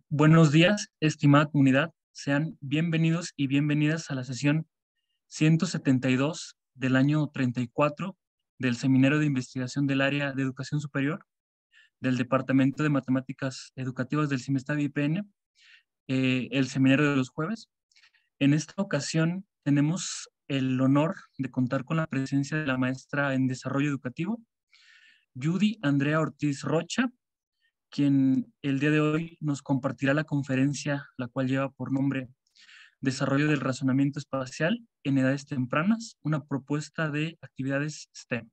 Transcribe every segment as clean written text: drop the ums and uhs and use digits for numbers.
Buenos días, estimada comunidad. Sean bienvenidos y bienvenidas a la sesión 172 del año 34 del Seminario de Investigación del Área de Educación Superior del Departamento de Matemáticas Educativas del CIMESTAB IPN, el seminario de los jueves. En esta ocasión tenemos el honor de contar con la presencia de la maestra en Desarrollo Educativo, Judy Andrea Ortiz Rocha, quien el día de hoy nos compartirá la conferencia, la cual lleva por nombre Desarrollo del Razonamiento Espacial en Edades Tempranas, una propuesta de actividades STEM.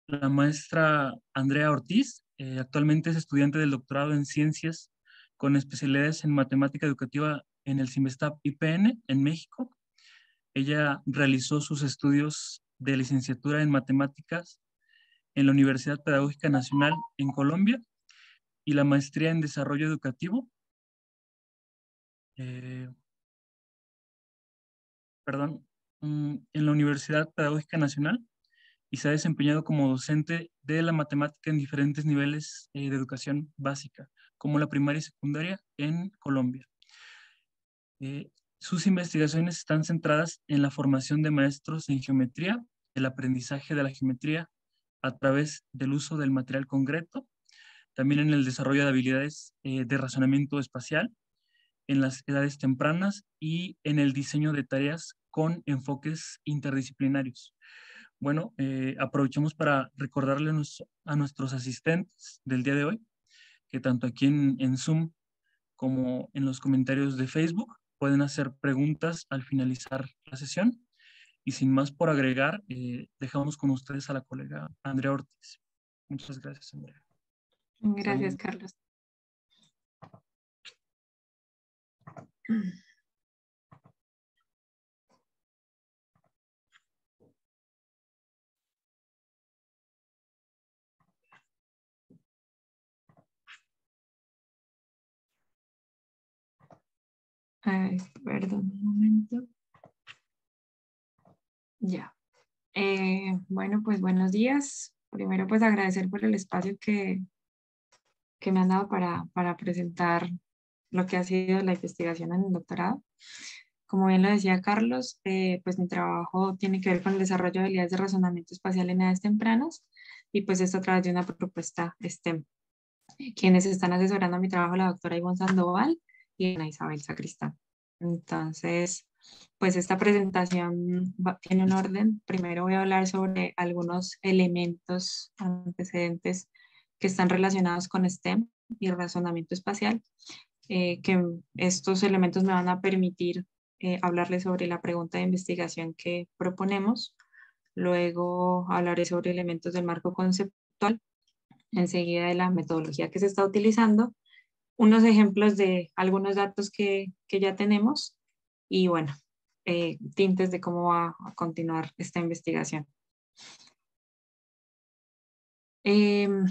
La maestra Andrea Ortiz actualmente es estudiante del doctorado en Ciencias con especialidades en Matemática Educativa en el CIMESTAB IPN en México. Ella realizó sus estudios de licenciatura en Matemáticas en la Universidad Pedagógica Nacional en Colombia y la maestría en Desarrollo Educativo, eh, en la Universidad Pedagógica Nacional, y se ha desempeñado como docente de la matemática en diferentes niveles de educación básica, como la primaria y secundaria en Colombia. Sus investigaciones están centradas en la formación de maestros en geometría, el aprendizaje de la geometría a través del uso del material concreto, también en el desarrollo de habilidades de razonamiento espacial en las edades tempranas y en el diseño de tareas con enfoques interdisciplinarios. Bueno, aprovechamos para recordarle a nuestros asistentes del día de hoy que tanto aquí en Zoom como en los comentarios de Facebook pueden hacer preguntas al finalizar la sesión. Y sin más por agregar, dejamos con ustedes a la colega Andrea Ortiz. Muchas gracias, Andrea. Gracias, Carlos. Ay, perdón un momento. Ya. Bueno, pues buenos días. Primero, pues agradecer por el espacio que me han dado para presentar lo que ha sido la investigación en el doctorado. Como bien lo decía Carlos, pues mi trabajo tiene que ver con el desarrollo de habilidades de razonamiento espacial en edades tempranas y pues esto a través de una propuesta STEM. Quienes están asesorando mi trabajo, la doctora Ivonne Sandoval y Ana Isabel Sacristán. Entonces, pues esta presentación tiene un orden. Primero voy a hablar sobre algunos elementos antecedentes que están relacionados con STEM y el razonamiento espacial, que estos elementos me van a permitir hablarles sobre la pregunta de investigación que proponemos. Luego hablaré sobre elementos del marco conceptual, enseguida de la metodología que se está utilizando, unos ejemplos de algunos datos que ya tenemos y bueno, tintes de cómo va a continuar esta investigación. En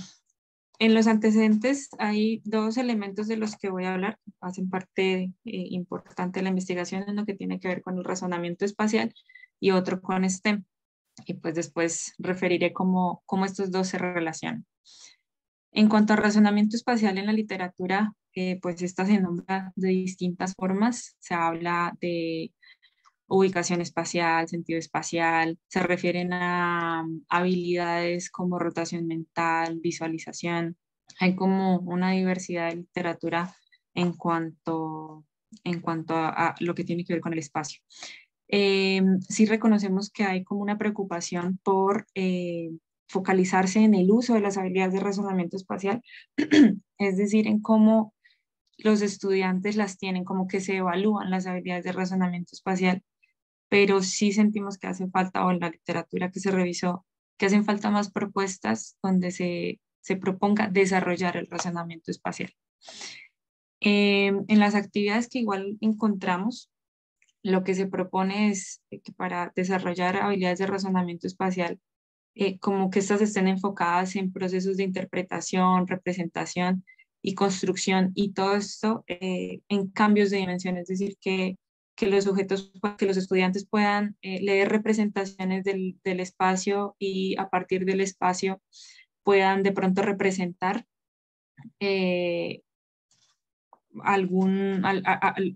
los antecedentes hay dos elementos de los que voy a hablar, hacen parte importante de la investigación en lo que tiene que ver con el razonamiento espacial y otro con STEM. Y pues después referiré cómo estos dos se relacionan. En cuanto a razonamiento espacial en la literatura, pues esta se nombra de distintas formas. Se habla de ubicación espacial, sentido espacial, se refieren a habilidades como rotación mental, visualización. Hay como una diversidad de literatura en cuanto a lo que tiene que ver con el espacio. Sí reconocemos que hay como una preocupación por focalizarse en el uso de las habilidades de razonamiento espacial, es decir, en cómo los estudiantes las tienen, como que se evalúan las habilidades de razonamiento espacial, pero sí sentimos que hace falta, o en la literatura que se revisó, que hacen falta más propuestas donde se proponga desarrollar el razonamiento espacial. En las actividades que igual encontramos, lo que se propone es que para desarrollar habilidades de razonamiento espacial, como que estas estén enfocadas en procesos de interpretación, representación y construcción, y todo esto en cambios de dimensión, es decir, que los sujetos, que los estudiantes puedan leer representaciones del espacio y a partir del espacio puedan de pronto representar eh,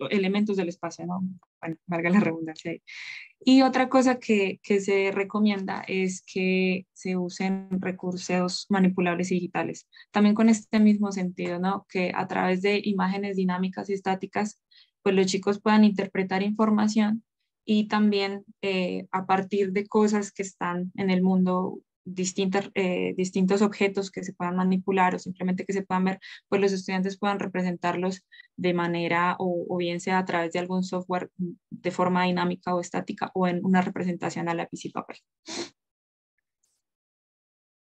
elementos del espacio, ¿no? Bueno, valga la redundancia ahí. Y otra cosa que se recomienda es que se usen recursos manipulables y digitales. También con este mismo sentido, ¿no? Que a través de imágenes dinámicas y estáticas, pues los chicos puedan interpretar información y también a partir de cosas que están en el mundo, distintos objetos que se puedan manipular o simplemente que se puedan ver, pues los estudiantes puedan representarlos de manera o bien sea a través de algún software de forma dinámica o estática o en una representación a lápiz y papel.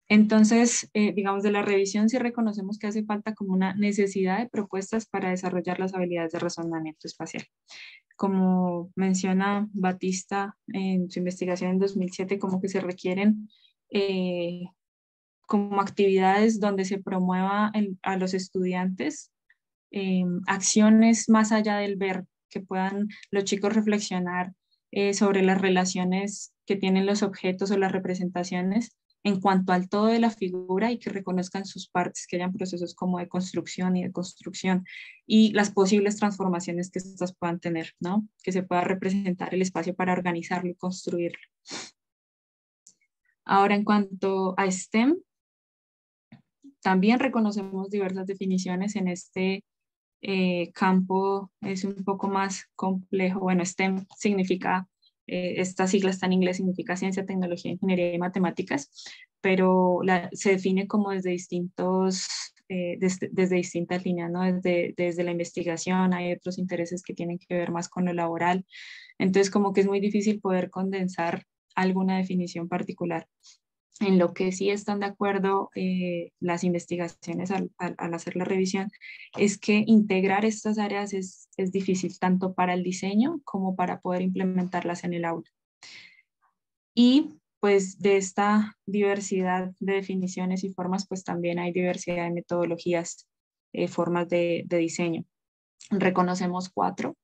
Entonces, digamos, de la revisión sí reconocemos que hace falta como una necesidad de propuestas para desarrollar las habilidades de razonamiento espacial. Como menciona Batista en su investigación en 2007, como que se requieren como actividades donde se promueva a los estudiantes acciones más allá del ver, que puedan los chicos reflexionar sobre las relaciones que tienen los objetos o las representaciones en cuanto al todo de la figura y que reconozcan sus partes, que hayan procesos como de construcción y de construcción y las posibles transformaciones que estas puedan tener, ¿no? Que se pueda representar el espacio para organizarlo y construirlo. Ahora, en cuanto a STEM, también reconocemos diversas definiciones en este campo es un poco más complejo. Bueno, STEM significa, esta sigla está en inglés, significa ciencia, tecnología, ingeniería y matemáticas, pero se define como desde desde distintas líneas, ¿no? Desde la investigación, hay otros intereses que tienen que ver más con lo laboral. Entonces, como que es muy difícil poder condensar alguna definición particular. En lo que sí están de acuerdo las investigaciones al hacer la revisión es que integrar estas áreas es difícil tanto para el diseño como para poder implementarlas en el aula. Y pues de esta diversidad de definiciones y formas, pues también hay diversidad de metodologías, formas de diseño. Reconocemos 4.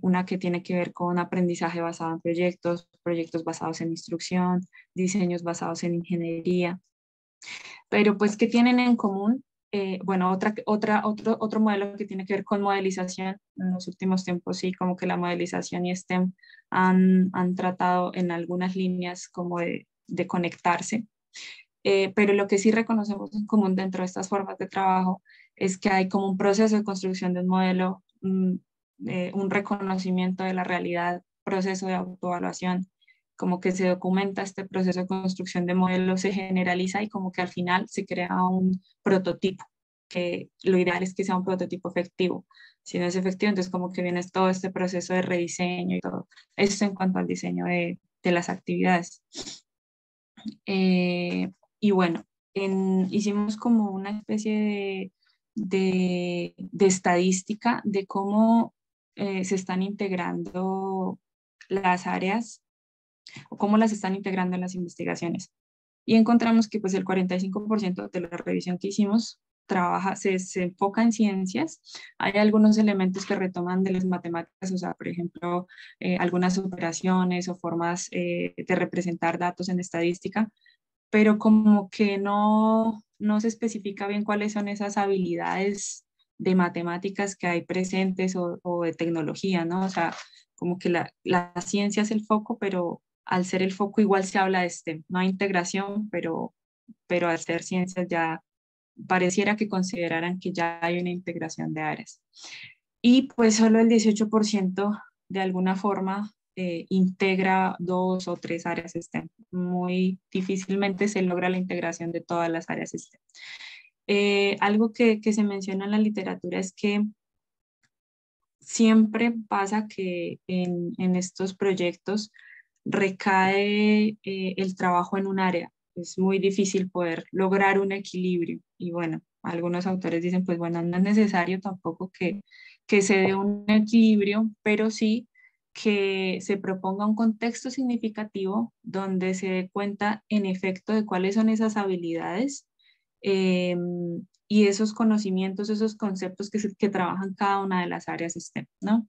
Una que tiene que ver con aprendizaje basado en proyectos, proyectos basados en instrucción, diseños basados en ingeniería. Pero pues, ¿qué tienen en común? Bueno, otro modelo que tiene que ver con modelización. En los últimos tiempos sí, como que la modelización y STEM han tratado en algunas líneas como de conectarse. Pero lo que sí reconocemos en común dentro de estas formas de trabajo es que hay como un proceso de construcción de un modelo, un reconocimiento de la realidad, proceso de autoevaluación, como que se documenta este proceso de construcción de modelos, se generaliza y como que al final se crea un prototipo, que lo ideal es que sea un prototipo efectivo. Si no es efectivo, entonces como que viene todo este proceso de rediseño y todo. Esto en cuanto al diseño de las actividades. Y bueno, hicimos como una especie de estadística de cómo se están integrando las áreas o cómo las están integrando en las investigaciones. Y encontramos que pues el 45% de la revisión que hicimos se enfoca en ciencias. Hay algunos elementos que retoman de las matemáticas, o sea, por ejemplo, algunas operaciones o formas de representar datos en estadística, pero como que no se especifica bien cuáles son esas habilidades de matemáticas que hay presentes o de tecnología, ¿no? O sea, como que la ciencia es el foco, pero al ser el foco igual se habla de STEM, no hay integración, pero al ser ciencias ya pareciera que consideraran que ya hay una integración de áreas. Y pues solo el 18% de alguna forma integra 2 o 3 áreas STEM. Muy difícilmente se logra la integración de todas las áreas STEM. Algo que se menciona en la literatura es que siempre pasa que en estos proyectos recae el trabajo en un área. Es muy difícil poder lograr un equilibrio. Y bueno, algunos autores dicen, pues bueno, no es necesario tampoco que se dé un equilibrio, pero sí que se proponga un contexto significativo donde se dé cuenta en efecto de cuáles son esas habilidades y esos conocimientos, esos conceptos que trabajan cada una de las áreas STEM, ¿no?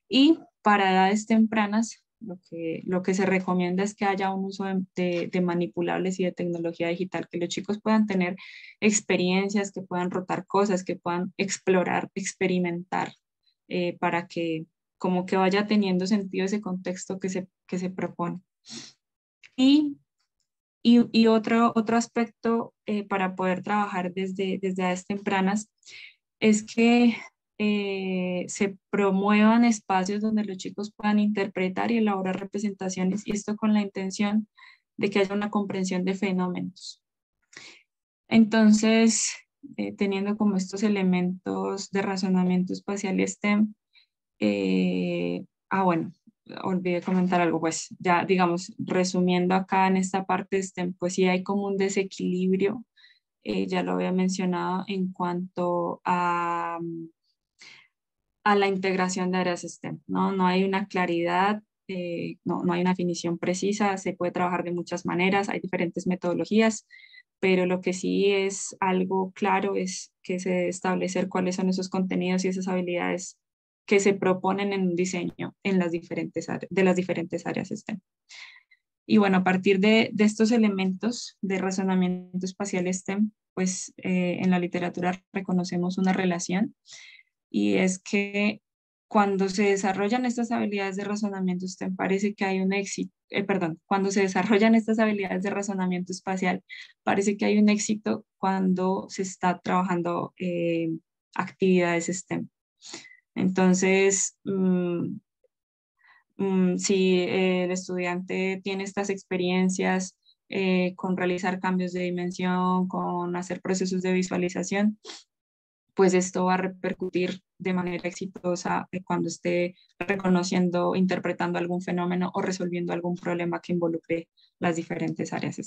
Y para edades tempranas Lo que se recomienda es que haya un uso de manipulables y de tecnología digital, que los chicos puedan tener experiencias, que puedan rotar cosas, que puedan explorar, experimentar, para que como que vaya teniendo sentido ese contexto que se propone. Y otro aspecto para poder trabajar desde edades tempranas es que se promuevan espacios donde los chicos puedan interpretar y elaborar representaciones, y esto con la intención de que haya una comprensión de fenómenos. Entonces, teniendo como estos elementos de razonamiento espacial y STEM, bueno, olvidé comentar algo, pues ya digamos, resumiendo acá en esta parte, pues sí hay como un desequilibrio, ya lo había mencionado, en cuanto a la integración de áreas STEM, ¿no? No hay una claridad, no hay una definición precisa, se puede trabajar de muchas maneras, hay diferentes metodologías, pero lo que sí es algo claro es que se debe establecer cuáles son esos contenidos y esas habilidades que se proponen en un diseño en las de las diferentes áreas STEM. Y bueno, a partir de estos elementos de razonamiento espacial STEM, pues en la literatura reconocemos una relación, y es que cuando se desarrollan estas habilidades de razonamiento STEM parece que hay un éxito, cuando se desarrollan estas habilidades de razonamiento espacial parece que hay un éxito cuando se está trabajando actividades STEM. Entonces, si el estudiante tiene estas experiencias con realizar cambios de dimensión, con hacer procesos de visualización, pues esto va a repercutir de manera exitosa cuando esté reconociendo, interpretando algún fenómeno o resolviendo algún problema que involucre las diferentes áreas.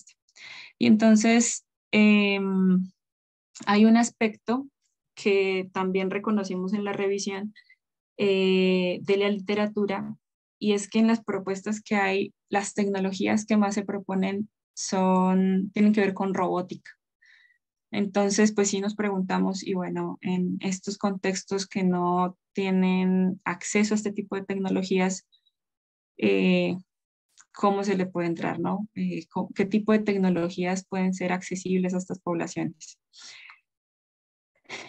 Y entonces, hay un aspecto que también reconocimos en la revisión de la literatura, y es que en las propuestas que hay, las tecnologías que más se proponen tienen que ver con robótica. Entonces, pues sí nos preguntamos, y bueno, en estos contextos que no tienen acceso a este tipo de tecnologías, ¿cómo se le puede entrar, no? ¿Qué tipo de tecnologías pueden ser accesibles a estas poblaciones?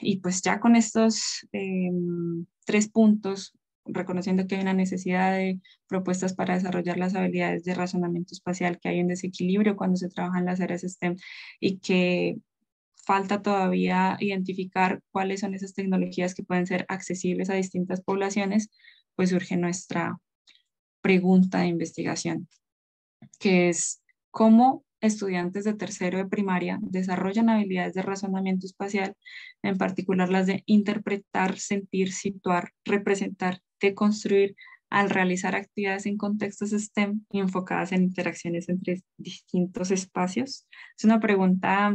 Y pues ya con estos 3 puntos, reconociendo que hay una necesidad de propuestas para desarrollar las habilidades de razonamiento espacial, que hay un desequilibrio cuando se trabaja en las áreas STEM y que falta todavía identificar cuáles son esas tecnologías que pueden ser accesibles a distintas poblaciones, pues surge nuestra pregunta de investigación, que es cómo estudiantes de tercero de primaria desarrollan habilidades de razonamiento espacial, en particular las de interpretar, sentir, situar, representar, deconstruir, al realizar actividades en contextos STEM y enfocadas en interacciones entre distintos espacios. Es una pregunta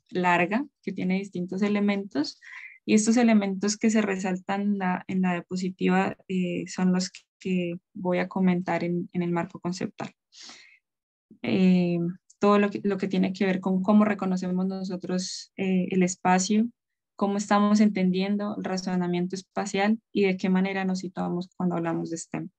larga que tiene distintos elementos, y estos elementos que se resaltan en la diapositiva son los que voy a comentar en el marco conceptual. Eh, todo lo que tiene que ver con cómo reconocemos nosotros el espacio, cómo estamos entendiendo el razonamiento espacial y de qué manera nos situamos cuando hablamos de STEM.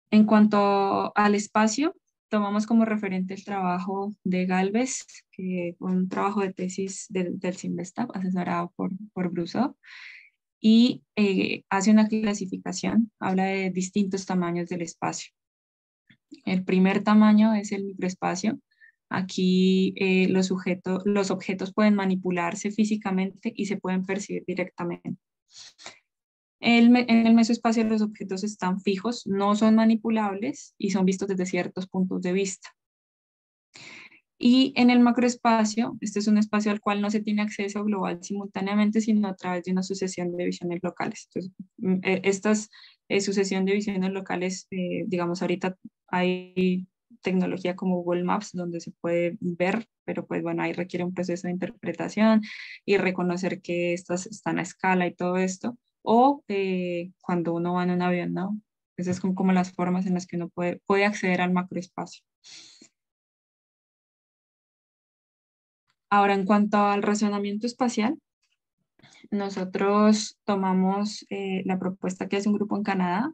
En cuanto al espacio, tomamos como referente el trabajo de Gálvez, que fue un trabajo de tesis del CINVESTAP, asesorado por Brousseau, y hace una clasificación, habla de distintos tamaños del espacio. El primer tamaño es el microespacio. Aquí los objetos pueden manipularse físicamente y se pueden percibir directamente. En el mesoespacio los objetos están fijos, no son manipulables y son vistos desde ciertos puntos de vista. Y en el macroespacio, este es un espacio al cual no se tiene acceso global simultáneamente, sino a través de una sucesión de visiones locales. Entonces, estas sucesión de visiones locales, digamos, ahorita hay tecnología como Google Maps donde se puede ver, pero pues bueno, ahí requiere un proceso de interpretación y reconocer que estas están a escala y todo esto. O cuando uno va en un avión, ¿no? Esas son como las formas en las que uno puede acceder al macroespacio. Ahora, en cuanto al razonamiento espacial, nosotros tomamos la propuesta que hace un grupo en Canadá,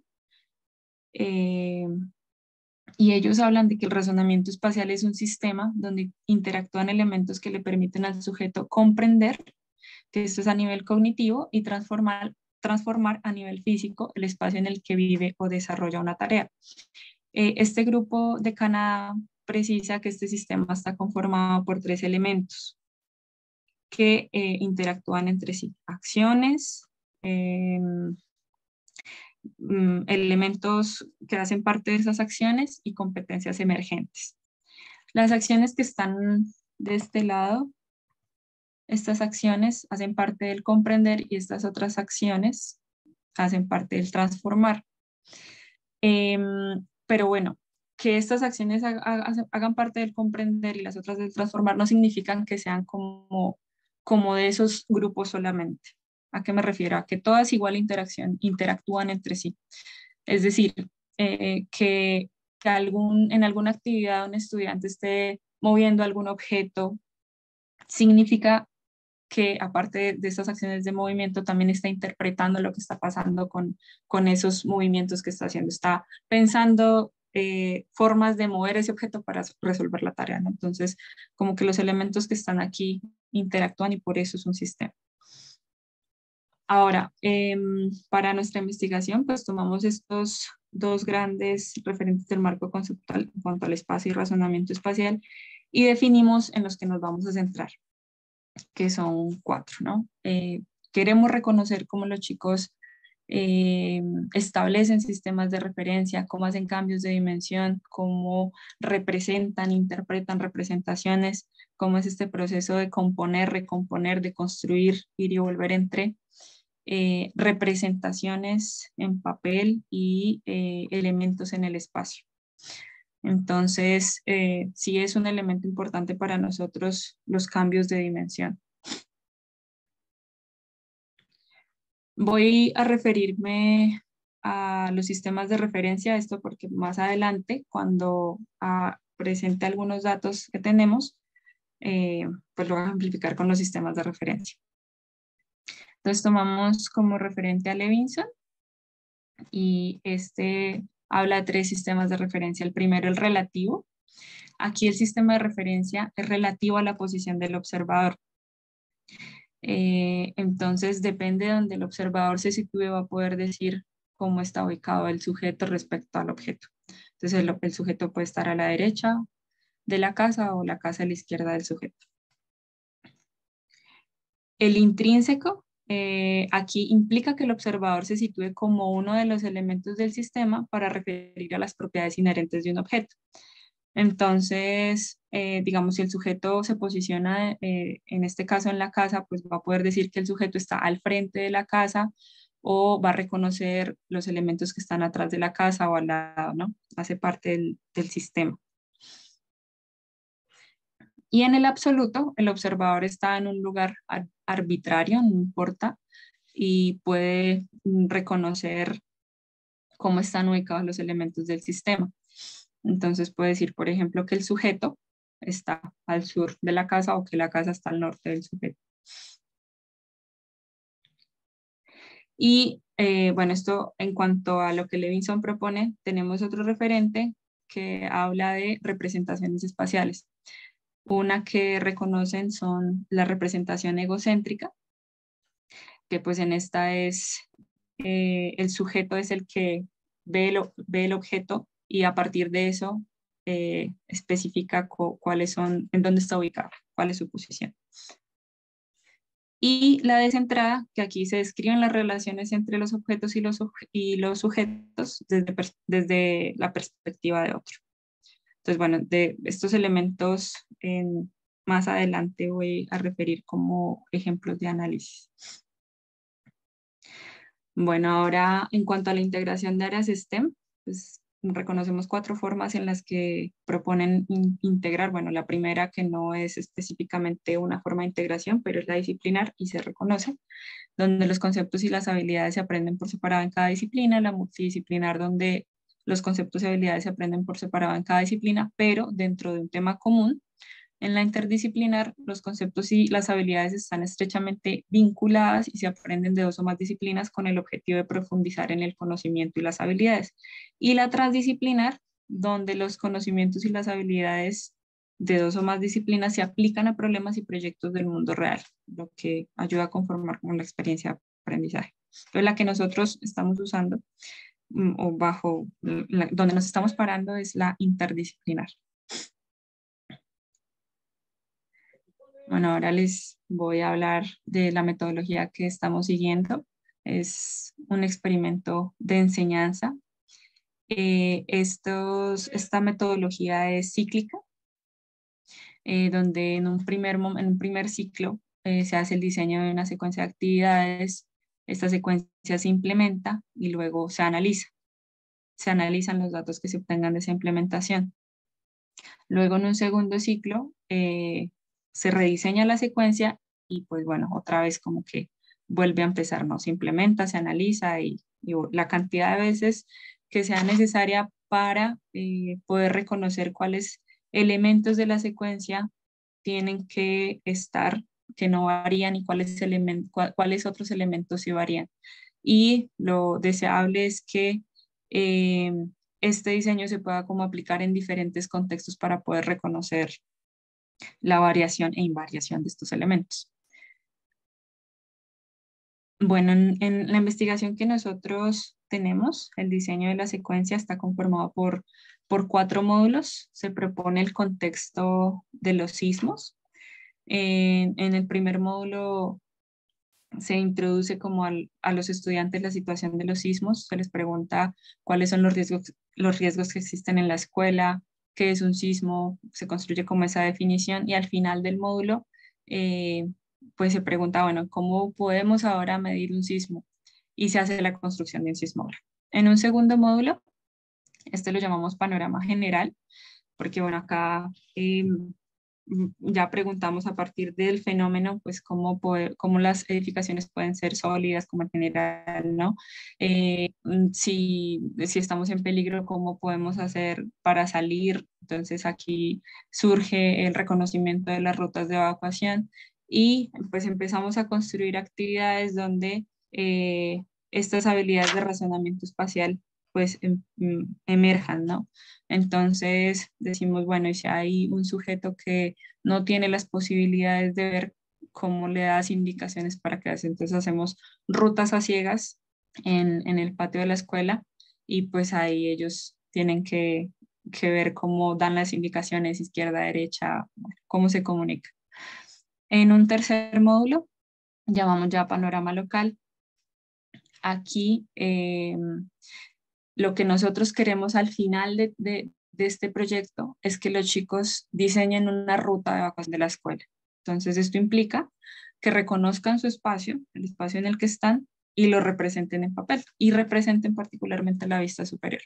y ellos hablan de que el razonamiento espacial es un sistema donde interactúan elementos que le permiten al sujeto comprender, que esto es a nivel cognitivo, y transformar a nivel físico el espacio en el que vive o desarrolla una tarea. Este grupo de Canadá precisa que este sistema está conformado por 3 elementos que interactúan entre sí: acciones, elementos que hacen parte de esas acciones y competencias emergentes. Las acciones que están de este lado, estas acciones hacen parte del comprender y estas otras acciones hacen parte del transformar. Pero bueno, que estas acciones hagan parte del comprender y las otras del transformar no significan que sean como de esos grupos solamente. ¿A qué me refiero? A que todas igual interactúan entre sí. Es decir, que en alguna actividad un estudiante esté moviendo algún objeto, significa que aparte de estas acciones de movimiento, también está interpretando lo que está pasando con esos movimientos que está haciendo. Está pensando formas de mover ese objeto para resolver la tarea, ¿no? Entonces, como que los elementos que están aquí interactúan y por eso es un sistema. Ahora, para nuestra investigación, pues tomamos estos 2 grandes referentes del marco conceptual en cuanto al espacio y razonamiento espacial y definimos en los que nos vamos a centrar, que son 4, ¿no? Queremos reconocer cómo los chicos establecen sistemas de referencia, cómo hacen cambios de dimensión, cómo representan, interpretan representaciones, cómo es este proceso de componer, recomponer, de construir, ir y volver entre representaciones en papel y elementos en el espacio. Entonces, sí es un elemento importante para nosotros los cambios de dimensión. Voy a referirme a los sistemas de referencia, esto porque más adelante, cuando presente algunos datos que tenemos, pues lo voy a amplificar con los sistemas de referencia. Entonces tomamos como referente a Levinson y este habla de 3 sistemas de referencia. El primero, el relativo. Aquí el sistema de referencia es relativo a la posición del observador. Entonces, depende de donde el observador se sitúe, va a poder decir cómo está ubicado el sujeto respecto al objeto. Entonces, el sujeto puede estar a la derecha de la casa o la casa a la izquierda del sujeto. El intrínseco, aquí implica que el observador se sitúe como uno de los elementos del sistema para referir a las propiedades inherentes de un objeto. Entonces, digamos, si el sujeto se posiciona, en este caso en la casa, pues va a poder decir que el sujeto está al frente de la casa o va a reconocer los elementos que están atrás de la casa o al lado, ¿no? Hace parte del sistema. Y en el absoluto, el observador está en un lugar arbitrario, no importa, y puede reconocer cómo están ubicados los elementos del sistema. Entonces puede decir, por ejemplo, que el sujeto está al sur de la casa o que la casa está al norte del sujeto. Y bueno, esto en cuanto a lo que Levinson propone, tenemos otro referente que habla de representaciones espaciales. Una que reconocen son la representación egocéntrica, que pues en esta es el sujeto es el que ve el objeto y a partir de eso especifica cuáles son, en dónde está ubicado, cuál es su posición. Y la descentrada, que aquí se describen las relaciones entre los objetos y los sujetos desde la perspectiva de otro. Entonces, bueno, de estos elementos más adelante voy a referir como ejemplos de análisis. Bueno, ahora en cuanto a la integración de áreas STEM, pues reconocemos 4 formas en las que proponen integrar. Bueno, la primera, que no es específicamente una forma de integración, pero es la disciplinar y se reconoce, donde los conceptos y las habilidades se aprenden por separado en cada disciplina. La multidisciplinar, donde los conceptos y habilidades se aprenden por separado en cada disciplina, pero dentro de un tema común. En la interdisciplinar, los conceptos y las habilidades están estrechamente vinculadas y se aprenden de dos o más disciplinas con el objetivo de profundizar en el conocimiento y las habilidades. Y la transdisciplinar, donde los conocimientos y las habilidades de dos o más disciplinas se aplican a problemas y proyectos del mundo real, lo que ayuda a conformar con la experiencia de aprendizaje. Entonces, la que nosotros estamos usando o bajo donde nos estamos parando es la interdisciplinar. Bueno, ahora les voy a hablar de la metodología que estamos siguiendo. Es un experimento de enseñanza. Esta metodología es cíclica, donde en un primer ciclo se hace el diseño de una secuencia de actividades. Esta secuencia se implementa y luego se analiza. Se analizan los datos que se obtengan de esa implementación. Luego en un segundo ciclo se rediseña la secuencia y pues bueno, otra vez como que vuelve a empezar, ¿no? Se implementa, se analiza y la cantidad de veces que sea necesaria para poder reconocer cuáles elementos de la secuencia tienen que estar, que no varían y cuáles otros elementos sí varían. Y lo deseable es que este diseño se pueda como aplicar en diferentes contextos para poder reconocer la variación e invariación de estos elementos. Bueno, en la investigación que nosotros tenemos, el diseño de la secuencia está conformado por 4 módulos. Se propone el contexto de los sismos. En el primer módulo se introduce como a los estudiantes la situación de los sismos, se les pregunta cuáles son los riesgos que existen en la escuela, qué es un sismo, se construye como esa definición y al final del módulo pues se pregunta, bueno, ¿cómo podemos ahora medir un sismo? Y se hace la construcción de un sismógrafo. En un segundo módulo, este lo llamamos panorama general, porque bueno, acá ya preguntamos a partir del fenómeno, pues cómo las edificaciones pueden ser sólidas, como en general, ¿no? Si estamos en peligro, ¿cómo podemos hacer para salir? Entonces aquí surge el reconocimiento de las rutas de evacuación y pues empezamos a construir actividades donde estas habilidades de razonamiento espacial pues emerjan, ¿no? Entonces decimos, bueno, y si hay un sujeto que no tiene las posibilidades de ver, cómo le das indicaciones para que hace. Entonces hacemos rutas a ciegas en el patio de la escuela y pues ahí ellos tienen que ver cómo dan las indicaciones izquierda, derecha, cómo se comunica. En un tercer módulo, llamamos ya panorama local. Aquí lo que nosotros queremos al final de este proyecto es que los chicos diseñen una ruta de evacuación de la escuela. Entonces, esto implica que reconozcan su espacio, el espacio en el que están, y lo representen en papel y representen particularmente la vista superior.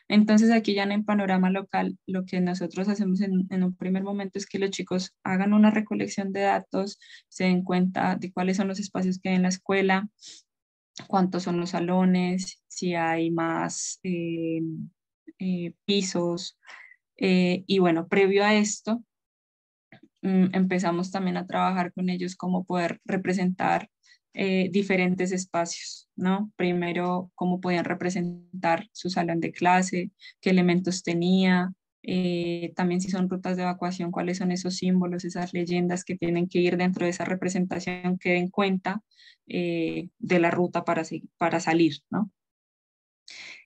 Entonces, aquí ya en el panorama local, lo que nosotros hacemos en un primer momento es que los chicos hagan una recolección de datos, se den cuenta de cuáles son los espacios que hay en la escuela, cuántos son los salones, si hay más pisos. Y bueno, previo a esto, empezamos también a trabajar con ellos cómo poder representar diferentes espacios, ¿no? Primero, cómo podían representar su salón de clase, qué elementos tenía, también si son rutas de evacuación, cuáles son esos símbolos, esas leyendas que tienen que ir dentro de esa representación que den cuenta de la ruta para salir, ¿no?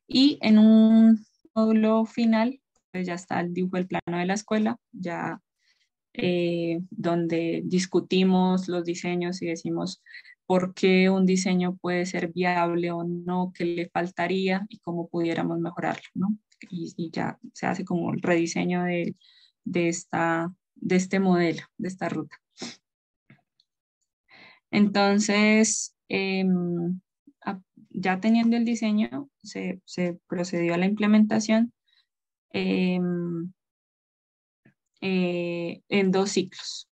Y en un módulo final, pues ya está el dibujo del plano de la escuela, ya donde discutimos los diseños y decimos por qué un diseño puede ser viable o no, qué le faltaría y cómo pudiéramos mejorarlo, ¿no? Y ya se hace como el rediseño de este modelo, de esta ruta. Entonces, ya teniendo el diseño, se procedió a la implementación en 2 ciclos.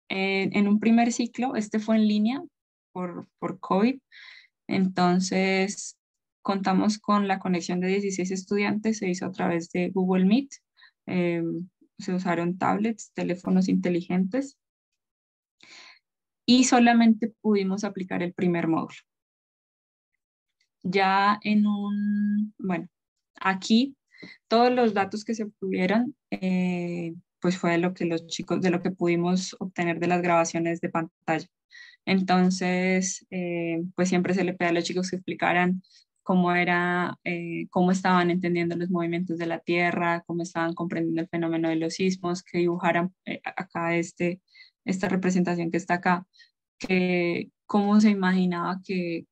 En un primer ciclo, este fue en línea por COVID, entonces contamos con la conexión de 16 estudiantes, se hizo a través de Google Meet. se usaron tablets, teléfonos inteligentes y solamente pudimos aplicar el primer módulo. Ya bueno, aquí todos los datos que se obtuvieron, pues fue de lo que los chicos, de lo que pudimos obtener de las grabaciones de pantalla. Entonces, pues siempre se le pide a los chicos que explicaran cómo era, cómo estaban entendiendo los movimientos de la Tierra, cómo estaban comprendiendo el fenómeno de los sismos, que dibujaran acá esta representación que está acá, que cómo se imaginaba que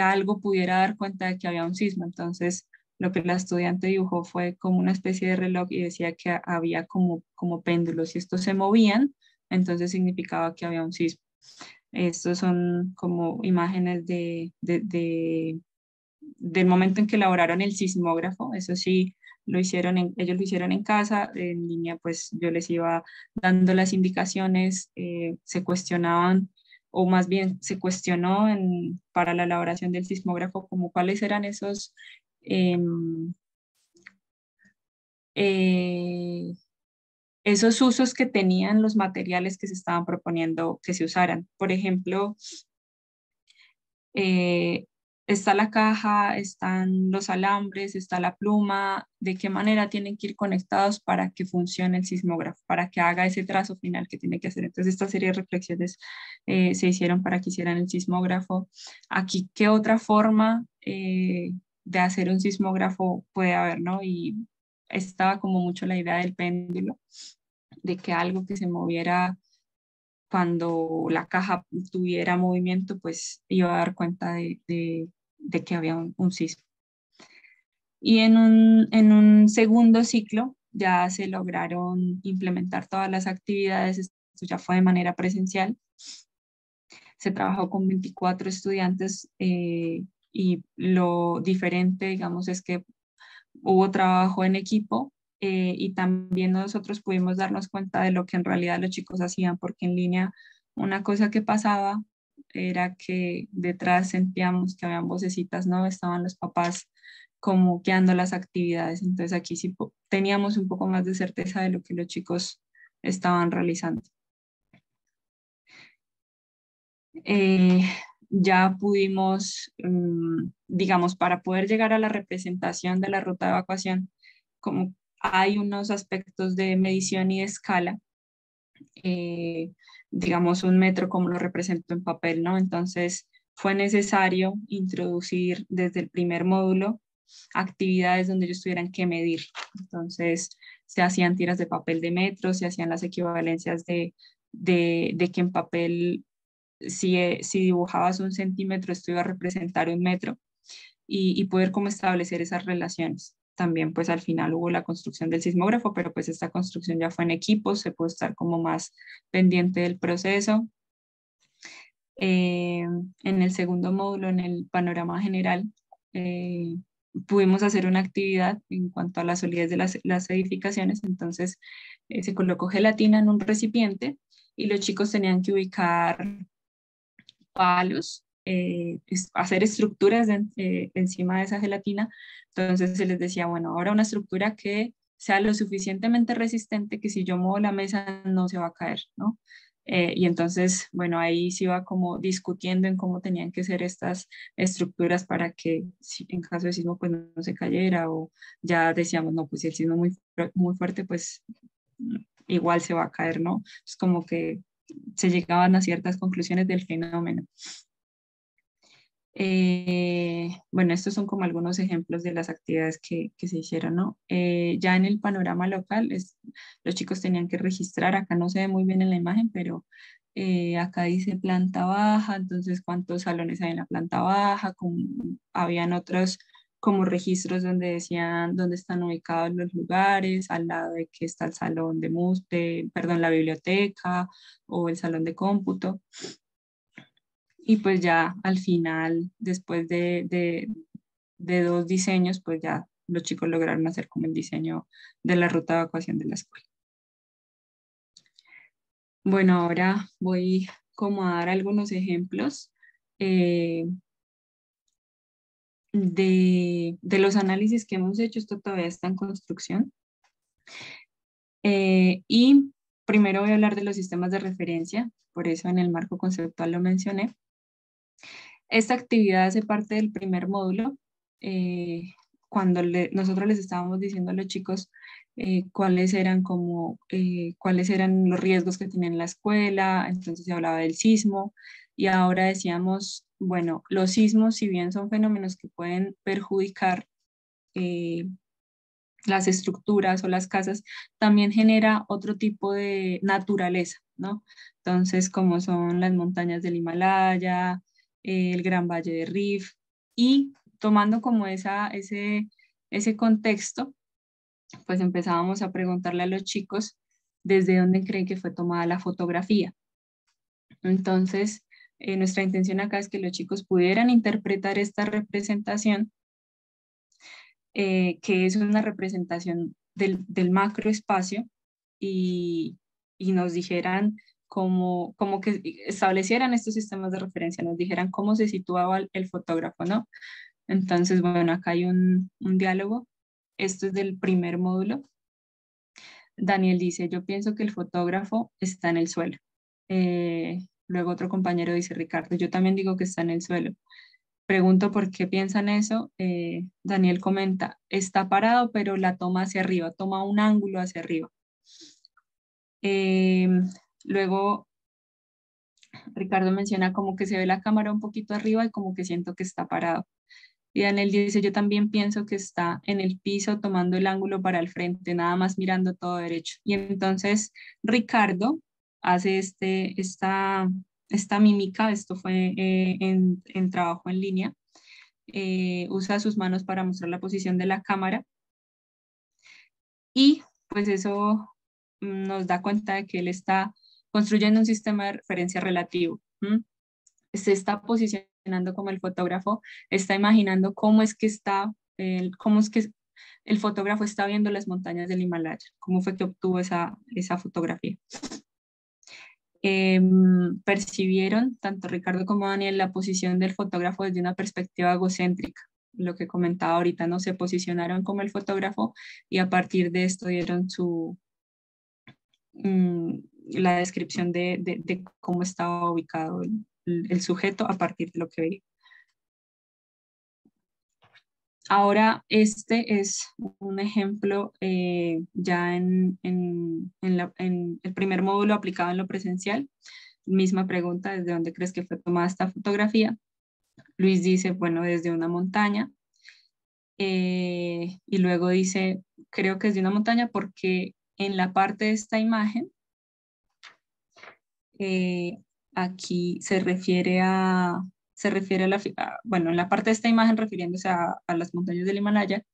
algo pudiera dar cuenta de que había un sismo. Entonces, lo que la estudiante dibujó fue como una especie de reloj y decía que había como péndulos. Si estos se movían, entonces significaba que había un sismo. Estos son como imágenes del momento en que elaboraron el sismógrafo. Eso sí, ellos lo hicieron en casa, en línea, pues yo les iba dando las indicaciones, se cuestionaban, o más bien se cuestionó para la elaboración del sismógrafo, como cuáles eran em, eh, esos usos que tenían los materiales que se estaban proponiendo que se usaran. Por ejemplo, eh, está la caja, están los alambres, está la pluma, de qué manera tienen que ir conectados para que funcione el sismógrafo, para que haga ese trazo final que tiene que hacer. Entonces, esta serie de reflexiones se hicieron para que hicieran el sismógrafo. Aquí, ¿qué otra forma de hacer un sismógrafo puede haber, no? Y estaba como mucho la idea del péndulo, de que algo que se moviera cuando la caja tuviera movimiento, pues iba a dar cuenta de que había un sismo. Y en un segundo ciclo ya se lograron implementar todas las actividades, esto ya fue de manera presencial. Se trabajó con 24 estudiantes y lo diferente, digamos, es que hubo trabajo en equipo y también nosotros pudimos darnos cuenta de lo que en realidad los chicos hacían, porque en línea una cosa que pasaba era que detrás sentíamos que habían vocecitas, ¿no? Estaban los papás como guiando las actividades, entonces aquí sí teníamos un poco más de certeza de lo que los chicos estaban realizando. Eh, ya pudimos, digamos, para poder llegar a la representación de la ruta de evacuación, como hay unos aspectos de medición y de escala, eh, digamos, un metro como lo represento en papel, ¿no? Entonces fue necesario introducir desde el primer módulo actividades donde ellos tuvieran que medir. Entonces se hacían tiras de papel de metro, se hacían las equivalencias de que en papel si dibujabas 1 centímetro, esto iba a representar 1 metro y poder cómo establecer esas relaciones. También pues al final hubo la construcción del sismógrafo, pero pues esta construcción ya fue en equipo, se pudo estar como más pendiente del proceso. En el segundo módulo, en el panorama general, eh, pudimos hacer una actividad en cuanto a la solidez de las edificaciones, entonces se colocó gelatina en un recipiente y los chicos tenían que ubicar palos, hacer estructuras encima de esa gelatina. Entonces se les decía, bueno, ahora una estructura que sea lo suficientemente resistente que si yo muevo la mesa no se va a caer, ¿no? Y entonces, bueno, ahí se iba como discutiendo en cómo tenían que ser estas estructuras para que en caso de sismo pues no se cayera o ya decíamos, no, pues si el sismo es muy fuerte, pues igual se va a caer, ¿no? Es como que se llegaban a ciertas conclusiones del fenómeno. Bueno, estos son como algunos ejemplos de las actividades que se hicieron, ¿no? Ya en el panorama local, los chicos tenían que registrar, acá no se ve muy bien en la imagen, pero acá dice planta baja, entonces cuántos salones hay en la planta baja, habían otros como registros donde decían dónde están ubicados los lugares, al lado de que está el salón perdón, la biblioteca o el salón de cómputo. Y pues ya al final, después de 2 diseños, pues ya los chicos lograron hacer como el diseño de la ruta de evacuación de la escuela. Bueno, ahora voy como a dar algunos ejemplos de los análisis que hemos hecho. Esto todavía está en construcción. Y primero voy a hablar de los sistemas de referencia, por eso en el marco conceptual lo mencioné. Esta actividad hace parte del primer módulo. Cuando nosotros les estábamos diciendo a los chicos cuáles eran cuáles eran los riesgos que tenía en la escuela, entonces se hablaba del sismo y ahora decíamos, bueno, los sismos, si bien son fenómenos que pueden perjudicar las estructuras o las casas, también genera otro tipo de naturaleza, ¿no? Entonces, como son las montañas del Himalaya, el Gran Valle de Rift, y tomando como ese contexto, pues empezábamos a preguntarle a los chicos desde dónde creen que fue tomada la fotografía. Entonces, nuestra intención acá es que los chicos pudieran interpretar esta representación, que es una representación del macroespacio, y, y nos dijeran como que establecieran estos sistemas de referencia, nos dijeran cómo se situaba el fotógrafo, ¿no? Entonces, bueno, acá hay un diálogo. Esto es del primer módulo. Daniel dice, yo pienso que el fotógrafo está en el suelo. Luego otro compañero dice, Ricardo, yo también digo que está en el suelo. Pregunto por qué piensan eso. Daniel comenta, está parado, pero la toma hacia arriba, toma un ángulo hacia arriba. Eh, Luego Ricardo menciona como que se ve la cámara un poquito arriba y como que siento que está parado. Y Daniel dice, yo también pienso que está en el piso tomando el ángulo para el frente, nada más mirando todo derecho. Y entonces Ricardo hace esta mímica, esto fue en trabajo en línea, usa sus manos para mostrar la posición de la cámara y pues eso nos da cuenta de que él está construyendo un sistema de referencia relativo. Se está posicionando como el fotógrafo, está imaginando cómo es que cómo es que el fotógrafo está viendo las montañas del Himalaya, cómo fue que obtuvo esa fotografía. Percibieron, tanto Ricardo como Daniel, la posición del fotógrafo desde una perspectiva egocéntrica, lo que comentaba ahorita, ¿no? Se posicionaron como el fotógrafo y a partir de esto dieron la descripción de cómo estaba ubicado el sujeto a partir de lo que veía. Ahora, este es un ejemplo ya en el primer módulo aplicado en lo presencial. Misma pregunta, ¿desde dónde crees que fue tomada esta fotografía? Luis dice, bueno, desde una montaña. Y luego dice, creo que es de una montaña porque en la parte de esta imagen, aquí se refiere bueno, en la parte de esta imagen refiriéndose a las montañas del Himalaya,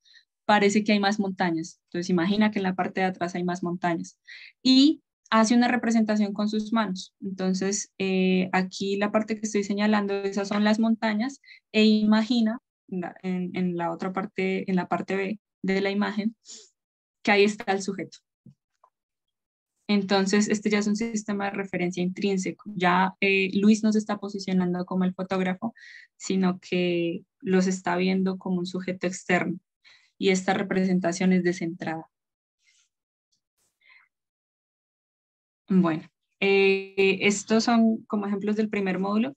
parece que hay más montañas. Entonces imagina que en la parte de atrás hay más montañas. Y hace una representación con sus manos. Entonces aquí la parte que estoy señalando, esas son las montañas, e imagina en la otra parte, en la parte B de la imagen, que ahí está el sujeto. Entonces, este ya es un sistema de referencia intrínseco. Ya Luis no se está posicionando como el fotógrafo, sino que los está viendo como un sujeto externo. Y esta representación es descentrada. Bueno, estos son como ejemplos del primer módulo.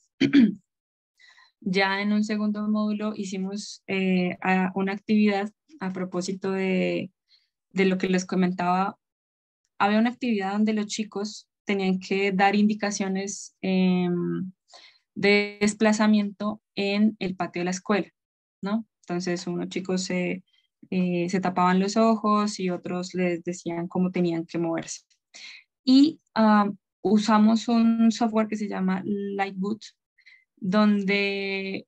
Ya en un segundo módulo hicimos una actividad a propósito de lo que les comentaba. Había una actividad donde los chicos tenían que dar indicaciones de desplazamiento en el patio de la escuela, ¿no? Entonces unos chicos se tapaban los ojos y otros les decían cómo tenían que moverse. Y usamos un software que se llama Lightboot, donde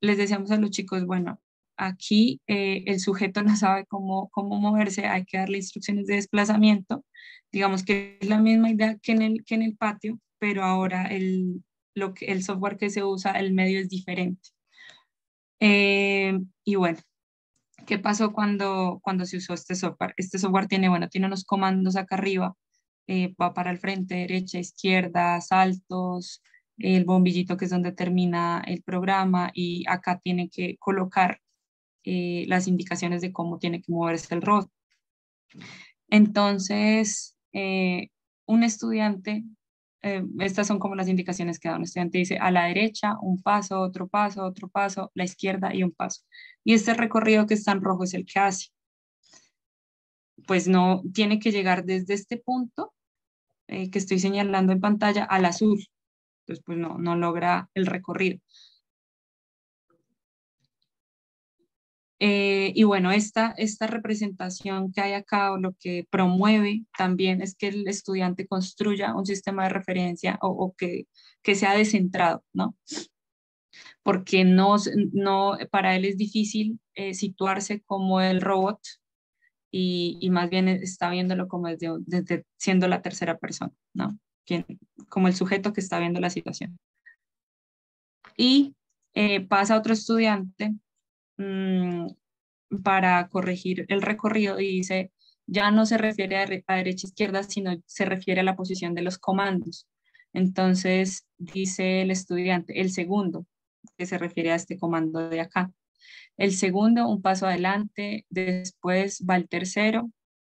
les decíamos a los chicos, bueno, aquí el sujeto no sabe cómo moverse, hay que darle instrucciones de desplazamiento. Digamos que es la misma idea que en el patio, pero ahora el software que se usa, el medio es diferente. Y bueno, ¿qué pasó cuando se usó este software? Este software tiene unos comandos acá arriba, va para el frente, derecha, izquierda, saltos, el bombillito que es donde termina el programa y acá tiene que colocar las indicaciones de cómo tiene que moverse el rostro. Entonces, un estudiante, estas son como las indicaciones que da un estudiante, dice a la derecha, un paso, otro paso, la izquierda y un paso. Y este recorrido que está en rojo es el que hace. Pues no, tiene que llegar desde este punto que estoy señalando en pantalla al azul. Entonces, pues no logra el recorrido. Y bueno, esta representación que hay acá o lo que promueve también es que el estudiante construya un sistema de referencia o que sea descentrado, ¿no? Porque para él es difícil situarse como el robot y más bien está viéndolo como desde siendo la tercera persona, ¿no? Como el sujeto que está viendo la situación. Y pasa otro estudiante mm, para corregir el recorrido y dice, ya no se refiere a derecha e izquierda, sino se refiere a la posición de los comandos. Entonces, dice el estudiante, el segundo, que se refiere a este comando de acá. El segundo, un paso adelante, después va el tercero,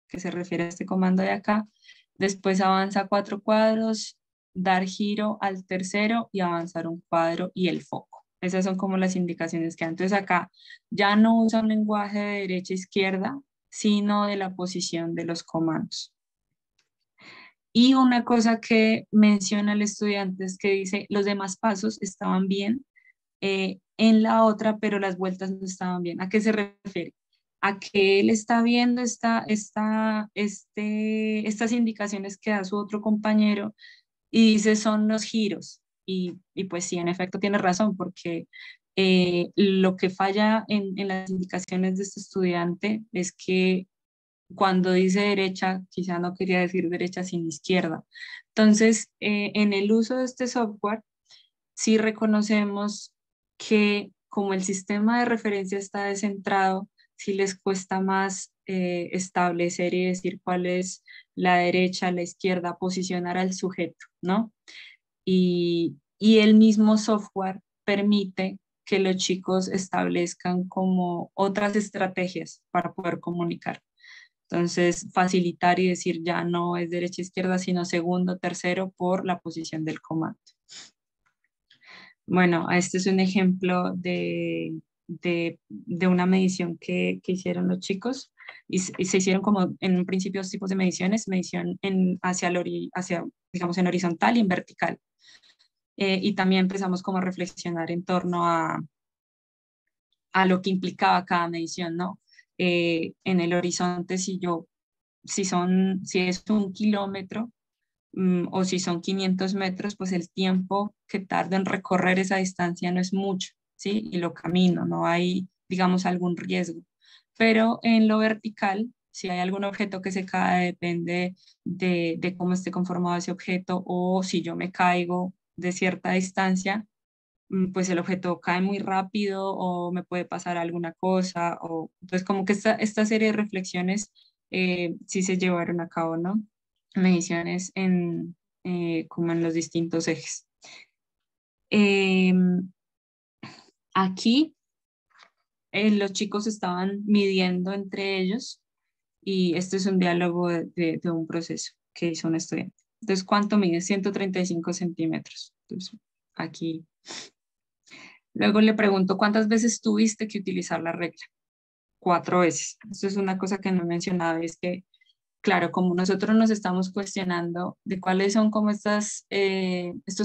que se refiere a este comando de acá, después avanza 4 cuadros, dar giro al tercero y avanzar un cuadro y el foco. Esas son como las indicaciones que antes acá ya no usa un lenguaje de derecha a izquierda, sino de la posición de los comandos. Y una cosa que menciona el estudiante es que dice, los demás pasos estaban bien en la otra, pero las vueltas no estaban bien. ¿A qué se refiere? A que él está viendo estas indicaciones que da su otro compañero y dice son los giros. Y pues sí, en efecto tiene razón, porque lo que falla en las indicaciones de este estudiante es que cuando dice derecha, quizá no quería decir derecha sino izquierda. Entonces, en el uso de este software, sí reconocemos que como el sistema de referencia está descentrado, sí les cuesta más establecer y decir cuál es la derecha, la izquierda, posicionar al sujeto, ¿no? Y el mismo software permite que los chicos establezcan como otras estrategias para poder comunicar. Entonces, facilitar y decir ya no es derecha, izquierda, sino segundo, tercero por la posición del comando. Bueno, este es un ejemplo de una medición que hicieron los chicos y se hicieron como en un principio dos tipos de mediciones, medición hacia, digamos, en horizontal y en vertical. Y también empezamos como a reflexionar en torno a lo que implicaba cada medición, ¿no? En el horizonte, si es 1 kilómetro, o si son 500 metros, pues el tiempo que tarda en recorrer esa distancia no es mucho, ¿sí? Y lo camino, no hay, digamos, algún riesgo. Pero en lo vertical, si hay algún objeto que se cae, depende de cómo esté conformado ese objeto, o si yo me caigo de cierta distancia, pues el objeto cae muy rápido o me puede pasar alguna cosa. Entonces, como que esta serie de reflexiones sí se llevaron a cabo, ¿no? Mediciones como en los distintos ejes. Aquí los chicos estaban midiendo entre ellos y este es un diálogo de un proceso que hizo un estudiante. Entonces, ¿cuánto mide? 135 centímetros. Entonces, aquí. Luego le pregunto, ¿cuántas veces tuviste que utilizar la regla? 4 veces. Esto es una cosa que no he mencionado, es que claro, como nosotros nos estamos cuestionando de cuáles son como estos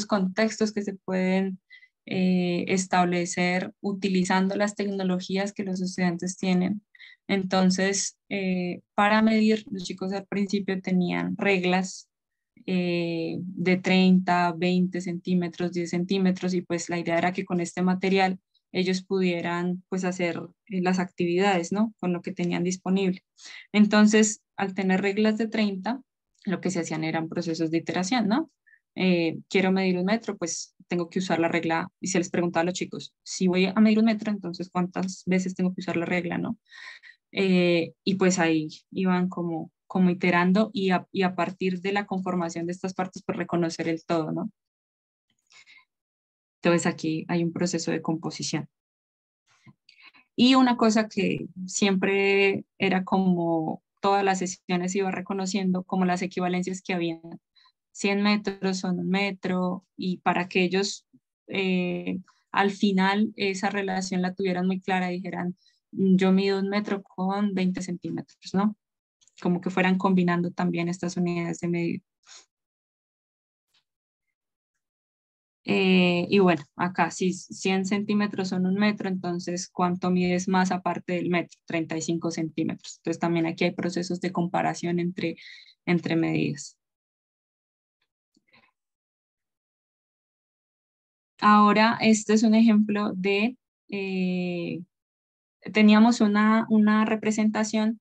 contextos que se pueden establecer utilizando las tecnologías que los estudiantes tienen. Entonces, para medir, los chicos al principio tenían reglas de 30, 20 centímetros, 10 centímetros, y pues la idea era que con este material ellos pudieran pues hacer las actividades, ¿no? Con lo que tenían disponible. Entonces, al tener reglas de 30, lo que se hacían eran procesos de iteración, ¿no? Quiero medir 1 metro, pues tengo que usar la regla, y se les preguntaba a los chicos, si voy a medir 1 metro, entonces ¿cuántas veces tengo que usar la regla, no? Y pues ahí iban como iterando y a partir de la conformación de estas partes, pues reconocer el todo, ¿no? Entonces aquí hay un proceso de composición. Y una cosa que siempre era como todas las sesiones iba reconociendo como las equivalencias que había. 100 metros son 1 metro, y para que ellos al final esa relación la tuvieran muy clara, dijeran, yo mido 1 metro con 20 centímetros, ¿no? Como que fueran combinando también estas unidades de medida. Y bueno, acá si 100 centímetros son 1 metro, entonces ¿cuánto mides más aparte del metro? 35 centímetros. Entonces también aquí hay procesos de comparación entre medidas. Ahora, este es un ejemplo de, teníamos una representación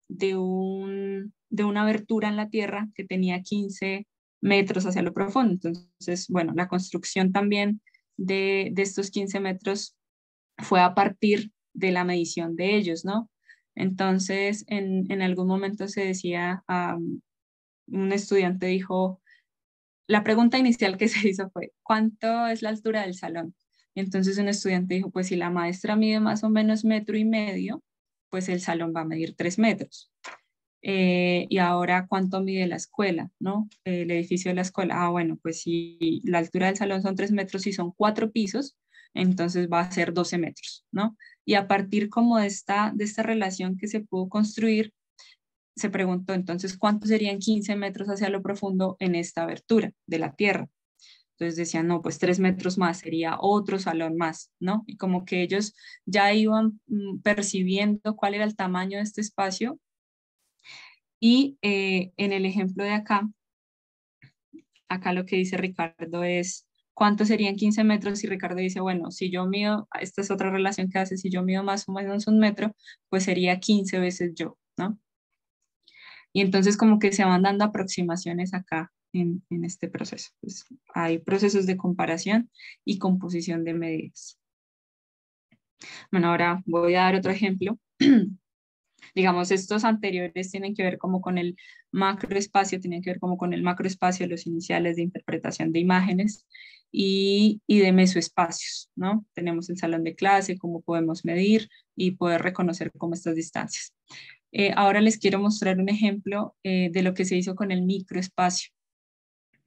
de una abertura en la tierra que tenía 15 metros hacia lo profundo. Entonces, bueno, la construcción también de estos 15 metros fue a partir de la medición de ellos, ¿no? Entonces, en algún momento se decía, un estudiante dijo, la pregunta inicial que se hizo fue, ¿cuánto es la altura del salón? Y entonces un estudiante dijo, pues si la maestra mide más o menos 1,5 metros, pues el salón va a medir 3 metros. Y ahora, ¿cuánto mide la escuela, no? El edificio de la escuela. Ah, bueno, pues si la altura del salón son 3 metros y son 4 pisos, entonces va a ser 12 metros, ¿no? Y a partir como de esta relación que se pudo construir, se preguntó entonces cuánto serían 15 metros hacia lo profundo en esta abertura de la tierra. Entonces decían, no, pues 3 metros más sería otro salón más, ¿no? Y como que ellos ya iban percibiendo cuál era el tamaño de este espacio. Y en el ejemplo de acá lo que dice Ricardo es, ¿cuánto serían 15 metros? Y Ricardo dice, bueno, si yo mido, esta es otra relación que hace, si yo mido más o menos 1 metro, pues sería 15 veces yo, ¿no? Y entonces como que se van dando aproximaciones acá en este proceso. Pues hay procesos de comparación y composición de medidas. Bueno, ahora voy a dar otro ejemplo. Digamos, estos anteriores tienen que ver como con el macroespacio, tienen que ver como con el macroespacio, los iniciales de interpretación de imágenes y de mesoespacios, ¿no? Tenemos el salón de clase, cómo podemos medir y poder reconocer como estas distancias. Ahora les quiero mostrar un ejemplo de lo que se hizo con el microespacio.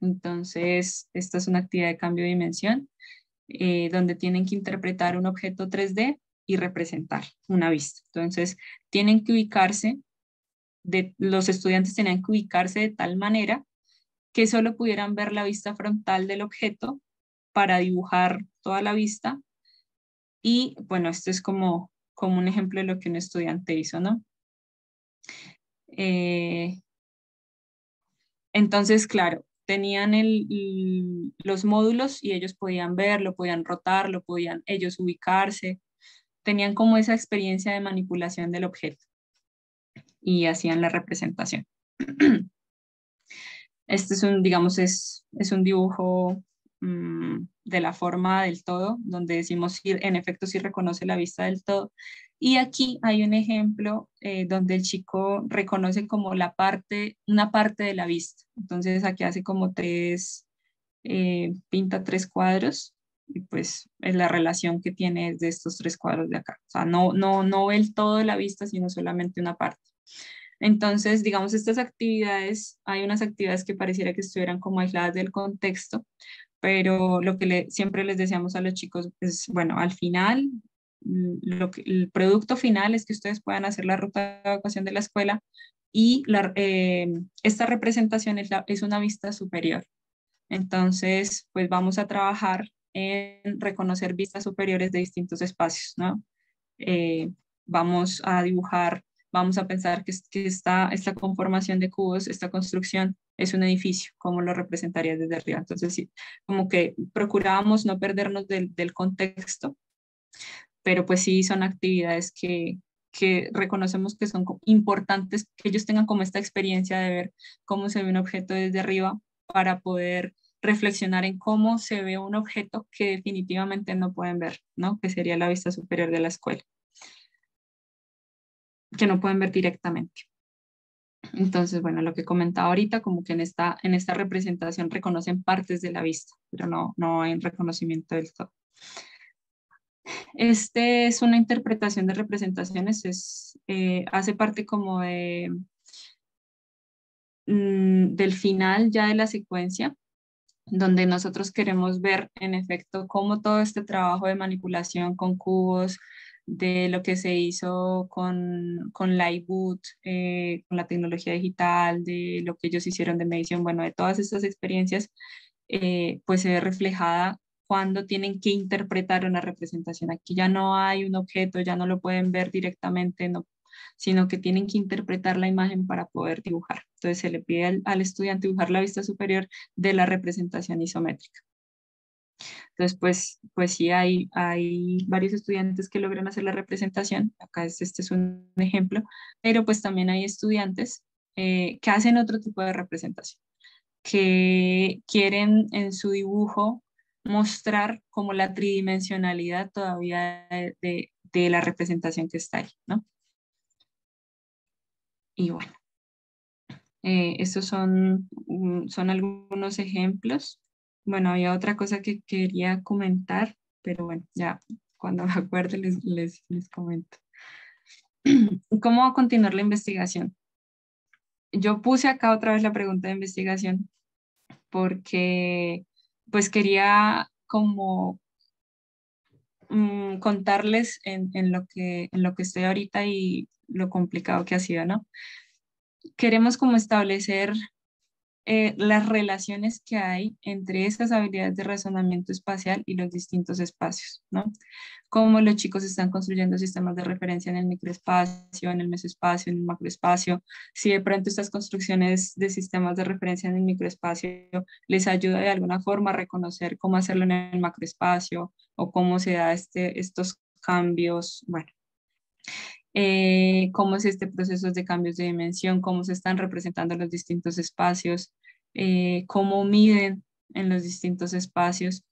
Entonces, esta es una actividad de cambio de dimensión donde tienen que interpretar un objeto 3D y representar una vista. Entonces, tienen que ubicarse, los estudiantes tenían que ubicarse de tal manera que solo pudieran ver la vista frontal del objeto para dibujar toda la vista. Y bueno, esto es como un ejemplo de lo que un estudiante hizo, ¿no? Entonces, claro, tenían los módulos y ellos podían verlo, podían rotarlo, podían ellos ubicarse, tenían como esa experiencia de manipulación del objeto y hacían la representación. Este es digamos, es un dibujo de la forma del todo, donde decimos, en efecto, sí reconoce la vista del todo. Y aquí hay un ejemplo donde el chico reconoce como una parte de la vista. Entonces aquí hace como pinta 3 cuadros y pues es la relación que tiene de estos 3 cuadros de acá. O sea, no ve el todo de la vista, sino solamente una parte. Entonces, digamos, estas actividades, hay unas actividades que pareciera que estuvieran como aisladas del contexto, pero lo que siempre les decíamos a los chicos es, bueno, al final, el producto final es que ustedes puedan hacer la ruta de evacuación de la escuela y esta representación es una vista superior. Entonces, pues vamos a trabajar en reconocer vistas superiores de distintos espacios, ¿no? Vamos a dibujar, vamos a pensar que esta conformación de cubos, esta construcción es un edificio, ¿cómo lo representarías desde arriba? Entonces, sí, como que procurábamos no perdernos del contexto, pero pues sí son actividades que reconocemos que son importantes, que ellos tengan como esta experiencia de ver cómo se ve un objeto desde arriba para poder reflexionar en cómo se ve un objeto que definitivamente no pueden ver, ¿no? Que sería la vista superior de la escuela, que no pueden ver directamente. Entonces, bueno, lo que comentaba ahorita, como que en esta representación reconocen partes de la vista, pero no hay reconocimiento del todo. Este es una interpretación de representaciones, hace parte como del final ya de la secuencia, donde nosotros queremos ver en efecto cómo todo este trabajo de manipulación con cubos, de lo que se hizo con Lightboot, con la tecnología digital, de lo que ellos hicieron de medición, bueno, de todas estas experiencias, pues se ve reflejada cuando tienen que interpretar una representación. Aquí ya no hay un objeto, ya no lo pueden ver directamente, no, sino que tienen que interpretar la imagen para poder dibujar. Entonces se le pide al estudiante dibujar la vista superior de la representación isométrica. Entonces, pues sí, hay varios estudiantes que logran hacer la representación. Acá este es un ejemplo, pero pues también hay estudiantes que hacen otro tipo de representación, que quieren en su dibujo mostrar como la tridimensionalidad todavía de la representación que está ahí, ¿no? Y bueno, estos son algunos ejemplos. Bueno, había otra cosa que quería comentar, pero bueno, ya cuando me acuerde les comento. ¿Cómo va a continuar la investigación? Yo puse acá otra vez la pregunta de investigación porque pues quería como contarles en lo que estoy ahorita y lo complicado que ha sido, ¿no? Queremos como establecer las relaciones que hay entre esas habilidades de razonamiento espacial y los distintos espacios, ¿no? Cómo los chicos están construyendo sistemas de referencia en el microespacio, en el mesoespacio, en el macroespacio. Si de pronto estas construcciones de sistemas de referencia en el microespacio les ayuda de alguna forma a reconocer cómo hacerlo en el macroespacio o cómo se da estos cambios, bueno, cómo es este proceso de cambios de dimensión, cómo se están representando los distintos espacios, cómo miden en los distintos espacios.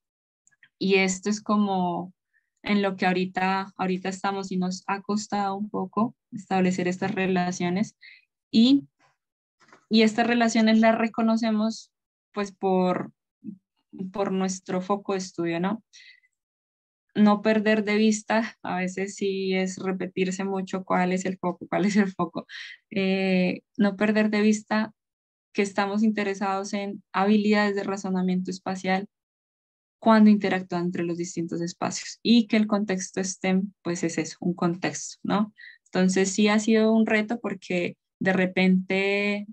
Y esto es como en lo que ahorita estamos y nos ha costado un poco establecer estas relaciones y, y estas relaciones las reconocemos pues por nuestro foco de estudio, ¿no? No perder de vista, a veces sí es repetirse mucho cuál es el foco, cuál es el foco. No perder de vista que estamos interesados en habilidades de razonamiento espacial cuando interactúan entre los distintos espacios y que el contexto STEM, pues es eso, un contexto, ¿no? Entonces sí ha sido un reto porque de repente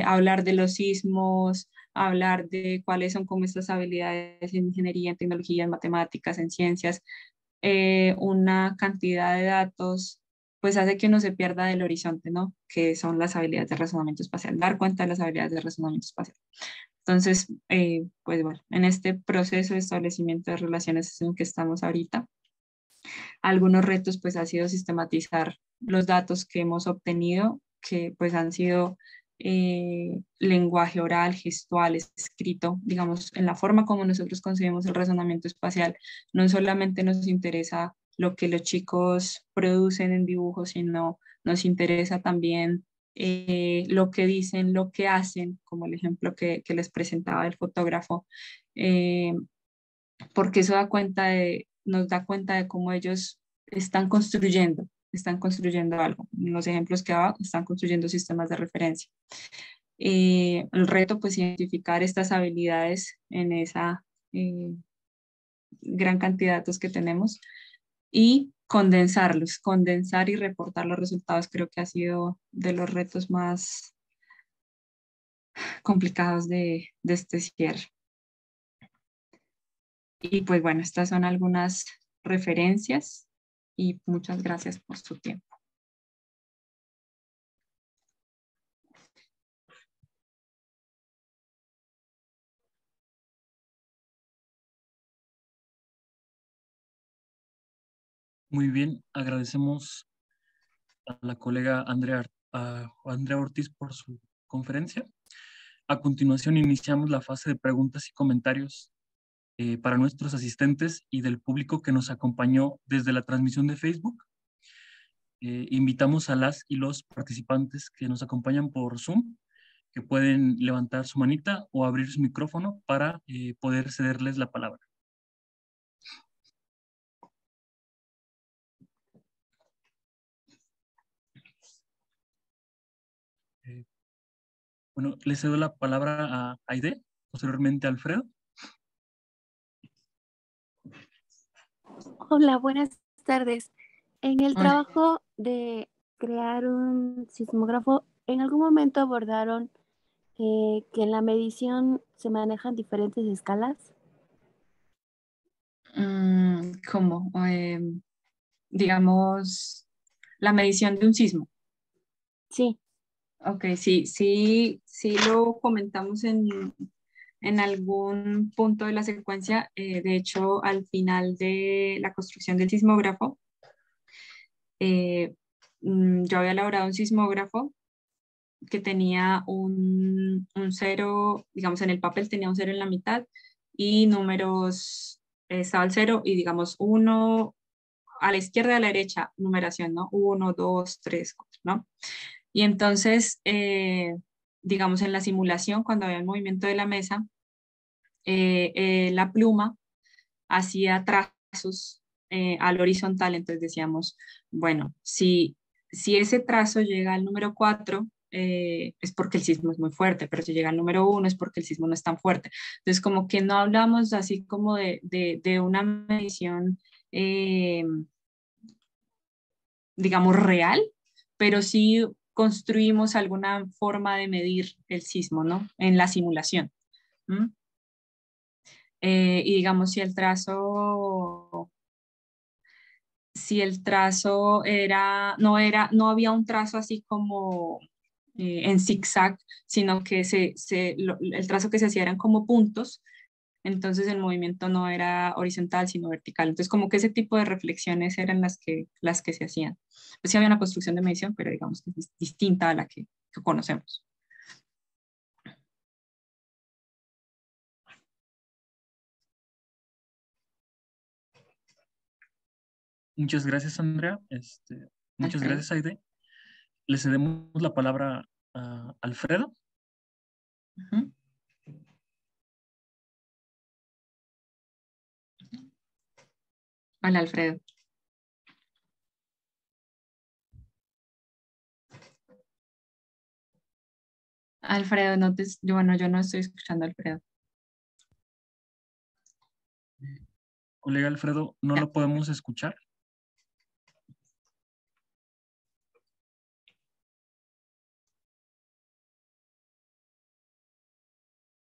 hablar de los sismos, hablar de cuáles son como estas habilidades en ingeniería, en tecnología, en matemáticas, en ciencias, una cantidad de datos, pues hace que uno se pierda del horizonte, ¿no? Que son las habilidades de razonamiento espacial, dar cuenta de las habilidades de razonamiento espacial. Entonces, pues bueno, en este proceso de establecimiento de relaciones es en que estamos ahorita. Algunos retos pues ha sido sistematizar los datos que hemos obtenido, que pues han sido lenguaje oral, gestual, escrito, digamos, en la forma como nosotros concebimos el razonamiento espacial. No solamente nos interesa lo que los chicos producen en dibujos, sino nos interesa también lo que dicen, lo que hacen, como el ejemplo que les presentaba del fotógrafo, eh, porque eso nos da cuenta de cómo ellos están construyendo algo. En los ejemplos que daba, están construyendo sistemas de referencia. El reto, pues, identificar estas habilidades en esa gran cantidad de datos que tenemos y condensar y reportar los resultados, creo que ha sido de los retos más complicados de este cierre. Y pues bueno, estas son algunas referencias y muchas gracias por su tiempo. Muy bien, agradecemos a la colega a Andrea Ortiz por su conferencia. A continuación iniciamos la fase de preguntas y comentarios para nuestros asistentes y del público que nos acompañó desde la transmisión de Facebook. Invitamos a las y los participantes que nos acompañan por Zoom, que pueden levantar su manita o abrir su micrófono para poder cederles la palabra. Bueno, le cedo la palabra a Aide, posteriormente a Alfredo. Hola, buenas tardes. En el Hola. trabajo de crear un sismógrafo, ¿en algún momento abordaron que en la medición se manejan diferentes escalas? ¿Cómo? Digamos, la medición de un sismo. Sí. Ok, sí, sí, sí lo comentamos en algún punto de la secuencia. De hecho, al final de la construcción del sismógrafo, eh, yo había elaborado un sismógrafo que tenía un cero, digamos, en el papel tenía un cero en la mitad y números, estaba el cero y digamos uno a la izquierda y a la derecha, numeración, ¿no? Uno, dos, tres, cuatro, ¿no? Y entonces, digamos, en la simulación, cuando había el movimiento de la mesa, la pluma hacía trazos al horizontal, entonces decíamos, bueno, si ese trazo llega al número 4, es porque el sismo es muy fuerte, pero si llega al número 1 es porque el sismo no es tan fuerte. Entonces, como que no hablamos así como de una medición, digamos, real, pero sí construimos alguna forma de medir el sismo, ¿no? En la simulación. ¿M? Y digamos, si el trazo no había un trazo así como en zigzag, sino que el trazo que se hacía eran como puntos, entonces el movimiento no era horizontal, sino vertical. Entonces, como que ese tipo de reflexiones eran las que se hacían. Pues sí había una construcción de medición, pero digamos que es distinta a la que conocemos. Muchas gracias, Andrea. Muchas Alfredo. gracias, Aide. Le cedemos la palabra a Alfredo. Ujú. Hola, Alfredo. Alfredo, bueno, yo no estoy escuchando a Alfredo. Colega Alfredo, no Ya. lo podemos escuchar.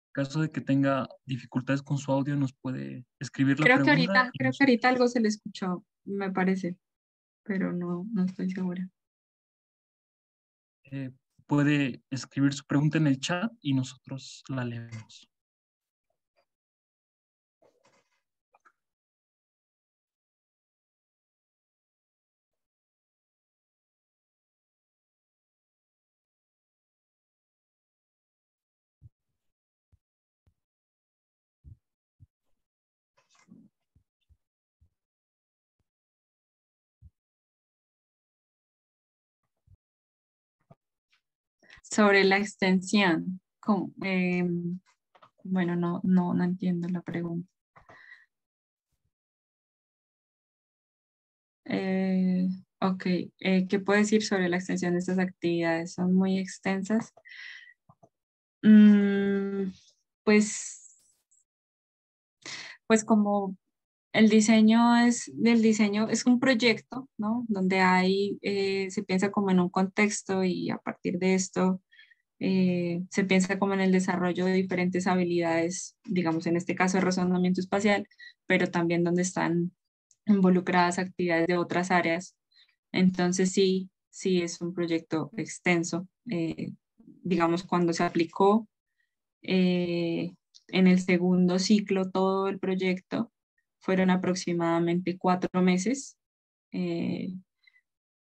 En caso de que tenga dificultades con su audio, nos puede escribir la pregunta y Creo que ahorita nosotros algo se le escuchó, me parece, pero no estoy segura. eh, puede escribir su pregunta en el chat y nosotros la leemos. Sobre la extensión, bueno, no entiendo la pregunta. Eh, ok, ¿qué puedo decir sobre la extensión de estas actividades? ¿Son muy extensas? Mm, pues, pues como del diseño es un proyecto, ¿no? Donde se piensa como en un contexto y a partir de esto se piensa como en el desarrollo de diferentes habilidades, digamos en este caso de razonamiento espacial, pero también donde están involucradas actividades de otras áreas. Entonces sí es un proyecto extenso. Digamos, cuando se aplicó eh, en el segundo ciclo todo el proyecto, fueron aproximadamente 4 meses eh,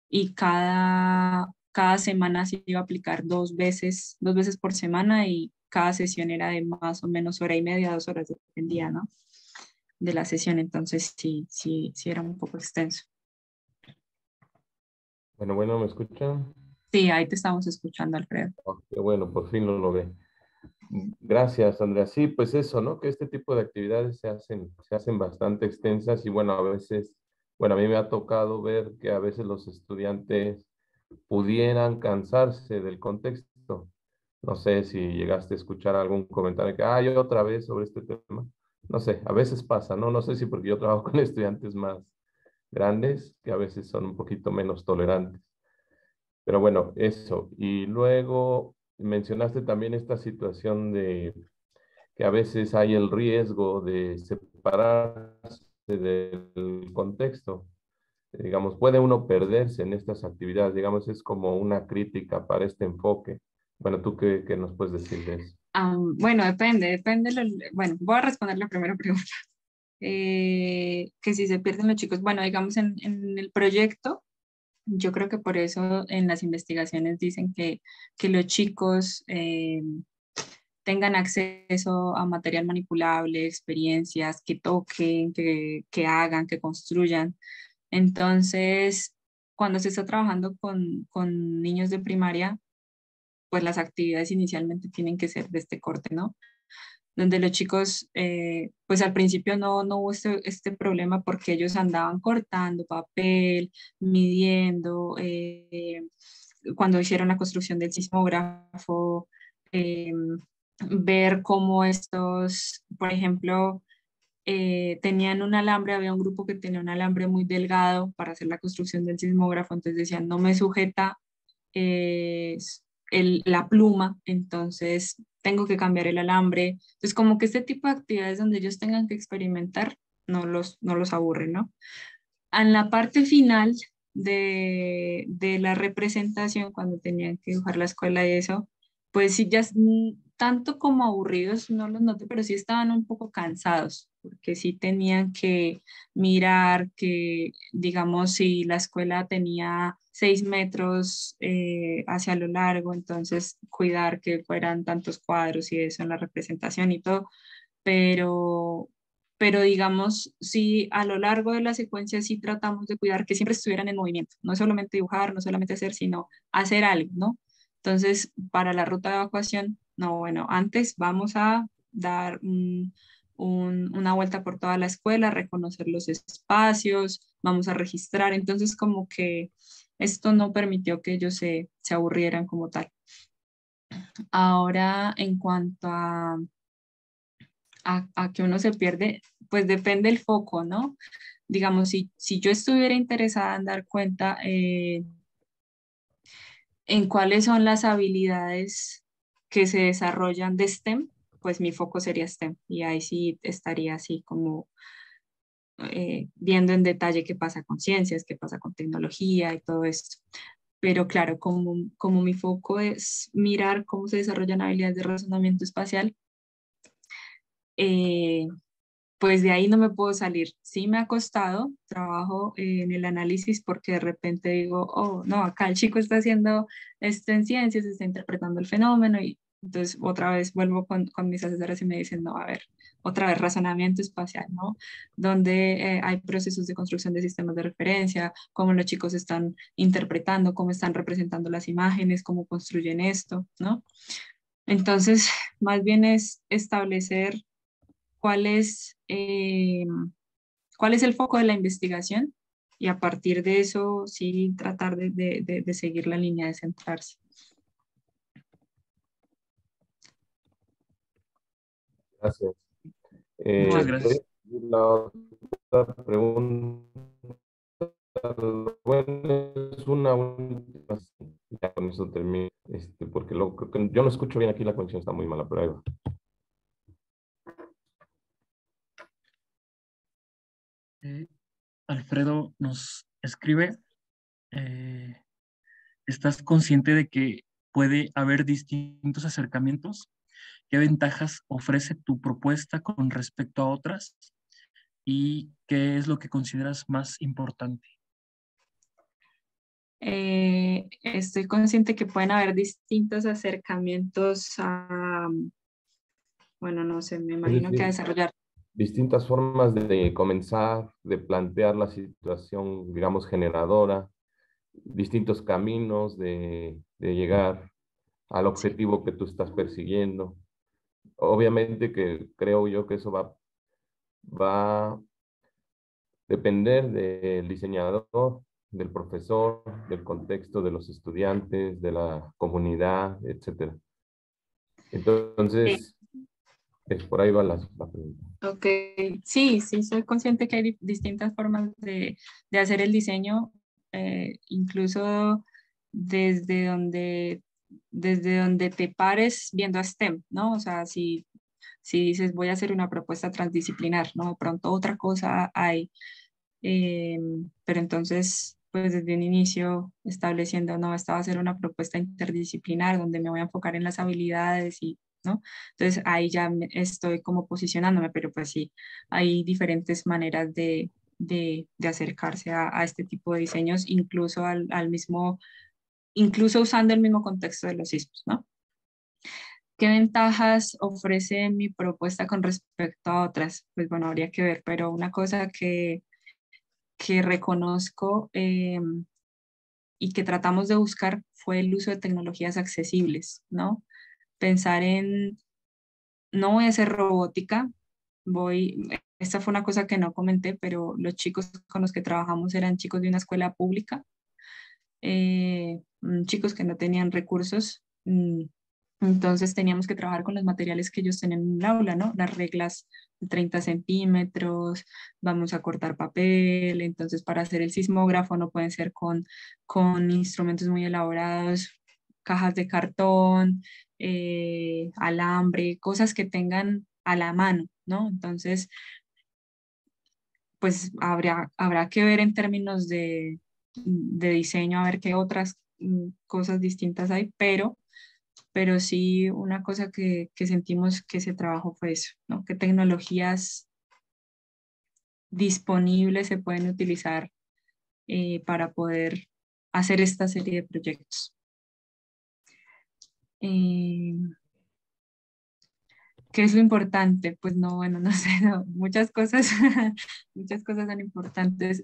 y cada semana se iba a aplicar 2 veces por semana y cada sesión era de más o menos hora y media, 2 horas, dependía, ¿no? De la sesión, entonces sí era un poco extenso. Bueno, ¿me escuchan? Sí, ahí te estamos escuchando, Alfredo. Oh, qué bueno, por fin lo logré. Gracias, Andrea. Sí, pues eso, ¿no? Que este tipo de actividades se hacen bastante extensas y bueno, a veces, bueno, a mí me ha tocado ver que a veces los estudiantes pudieran cansarse del contexto. No sé si llegaste a escuchar algún comentario que, yo otra vez sobre este tema. No sé, a veces pasa, ¿no? No sé si porque yo trabajo con estudiantes más grandes, que a veces son un poquito menos tolerantes. Pero bueno, eso. Y luego mencionaste también esta situación de que a veces hay el riesgo de separarse del contexto. Digamos, puede uno perderse en estas actividades. Digamos, es como una crítica para este enfoque. Bueno, ¿tú qué nos puedes decir de eso? Bueno, depende. Bueno, voy a responder la primera pregunta. Que si se pierden los chicos, bueno, digamos en el proyecto, yo creo que por eso en las investigaciones dicen que los chicos tengan acceso a material manipulable, experiencias, que toquen, que hagan, que construyan. Entonces, cuando se está trabajando con niños de primaria, pues las actividades inicialmente tienen que ser de este corte, ¿no? Donde los chicos, pues al principio no hubo este problema porque ellos andaban cortando papel, midiendo, cuando hicieron la construcción del sismógrafo, eh, ver cómo estos, por ejemplo, tenían un alambre, había un grupo que tenía un alambre muy delgado para hacer la construcción del sismógrafo, entonces decían, no me sujeta eh, la pluma, entonces tengo que cambiar el alambre. Entonces, como que este tipo de actividades donde ellos tengan que experimentar, no los aburre, ¿no? En la parte final de la representación, cuando tenían que dibujar la escuela y eso, pues sí, ya tanto como aburridos, no los noté, pero sí estaban un poco cansados, porque sí tenían que mirar que, digamos, si la escuela tenía 6 metros hacia lo largo, entonces cuidar que fueran tantos cuadros y eso en la representación y todo, pero, pero digamos, sí, a lo largo de la secuencia sí tratamos de cuidar que siempre estuvieran en movimiento, no solamente dibujar, no solamente hacer, sino hacer algo, ¿no? Entonces, para la ruta de evacuación, no, bueno, antes vamos a dar una vuelta por toda la escuela, reconocer los espacios, vamos a registrar, entonces como que esto no permitió que ellos se aburrieran como tal. Ahora, en cuanto a que uno se pierde, pues depende el foco, ¿no? Digamos, si yo estuviera interesada en dar cuenta en cuáles son las habilidades que se desarrollan de STEM, pues mi foco sería STEM y ahí sí estaría así como viendo en detalle qué pasa con ciencias, qué pasa con tecnología y todo esto. Pero claro, como mi foco es mirar cómo se desarrollan habilidades de razonamiento espacial, eh, pues de ahí no me puedo salir. Sí me ha costado, trabajo en el análisis porque de repente digo, oh, no, acá el chico está haciendo esto en ciencias, está interpretando el fenómeno y entonces otra vez vuelvo con mis asesoras y me dicen, no, a ver, otra vez razonamiento espacial, ¿no? Donde hay procesos de construcción de sistemas de referencia, cómo los chicos están interpretando, cómo están representando las imágenes, cómo construyen esto, ¿no? Entonces, más bien es establecer cuál es, cuál es el foco de la investigación y a partir de eso sí tratar de seguir la línea de centrarse. Gracias. Muchas gracias. La otra pregunta, bueno, es una última, ya con eso termino, porque luego creo que yo no escucho bien aquí, la conexión está muy mala, pero ahí va. Alfredo nos escribe, eh, ¿estás consciente de que puede haber distintos acercamientos? ¿Qué ventajas ofrece tu propuesta con respecto a otras? ¿Y qué es lo que consideras más importante? Estoy consciente que pueden haber distintos acercamientos a, bueno, no sé, me Es imagino que a decir, desarrollar. distintas formas de comenzar, de plantear la situación, digamos, generadora, distintos caminos de llegar al Sí. objetivo que tú estás persiguiendo. Obviamente que creo yo que eso va a depender del diseñador, del profesor, del contexto de los estudiantes, de la comunidad, etcétera. Entonces, por ahí va la pregunta. Ok, sí, soy consciente que hay distintas formas de hacer el diseño, incluso desde donde, desde donde te pares viendo a STEM, ¿no? O sea, si dices voy a hacer una propuesta transdisciplinar, ¿no? De pronto otra cosa hay, pero entonces, pues desde un inicio estableciendo, no, esta va a ser una propuesta interdisciplinar donde me voy a enfocar en las habilidades y, ¿no? Entonces ahí ya estoy como posicionándome, pero pues sí, hay diferentes maneras de acercarse a este tipo de diseños, incluso al mismo, incluso usando el mismo contexto de los sismos, ¿no? ¿Qué ventajas ofrece mi propuesta con respecto a otras? Pues bueno, habría que ver, pero una cosa que reconozco y que tratamos de buscar fue el uso de tecnologías accesibles, ¿no? Pensar en, no voy a hacer robótica, esta fue una cosa que no comenté, pero los chicos con los que trabajamos eran chicos de una escuela pública, chicos que no tenían recursos, entonces teníamos que trabajar con los materiales que ellos tenían en el aula, ¿no? Las reglas de 30 centímetros, vamos a cortar papel, entonces para hacer el sismógrafo no pueden ser con instrumentos muy elaborados, cajas de cartón, alambre, cosas que tengan a la mano, ¿no? Entonces, pues habrá que ver en términos de diseño, a ver qué otras cosas distintas hay, pero sí una cosa que sentimos que se trabajó fue eso, ¿no? ¿Qué tecnologías disponibles se pueden utilizar para poder hacer esta serie de proyectos? ¿Qué es lo importante? Pues no, bueno, no sé, no, muchas cosas, muchas cosas son importantes.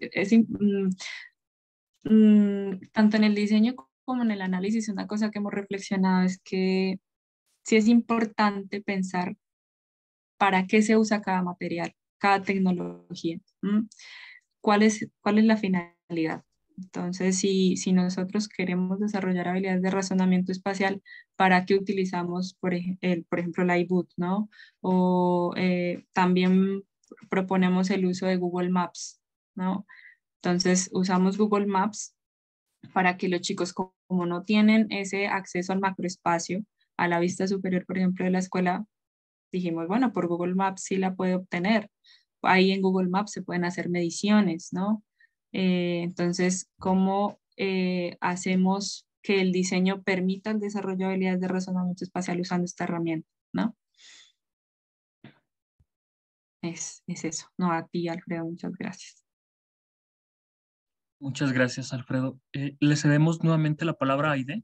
Tanto en el diseño como en el análisis, una cosa que hemos reflexionado es que sí es importante pensar para qué se usa cada material, cada tecnología. ¿Cuál es la finalidad? Entonces, si nosotros queremos desarrollar habilidades de razonamiento espacial, ¿para qué utilizamos, por ejemplo, la iBoot, ¿no? O también proponemos el uso de Google Maps, ¿no? Entonces, usamos Google Maps para que los chicos, como no tienen ese acceso al macroespacio, a la vista superior, por ejemplo, de la escuela, dijimos, bueno, por Google Maps sí la puede obtener. Ahí en Google Maps se pueden hacer mediciones, ¿no? Entonces, ¿cómo hacemos que el diseño permita el desarrollo de habilidades de razonamiento espacial usando esta herramienta, ¿no? Es eso. No, a ti, Alfredo, muchas gracias. Muchas gracias, Alfredo. Le cedemos nuevamente la palabra a Aide.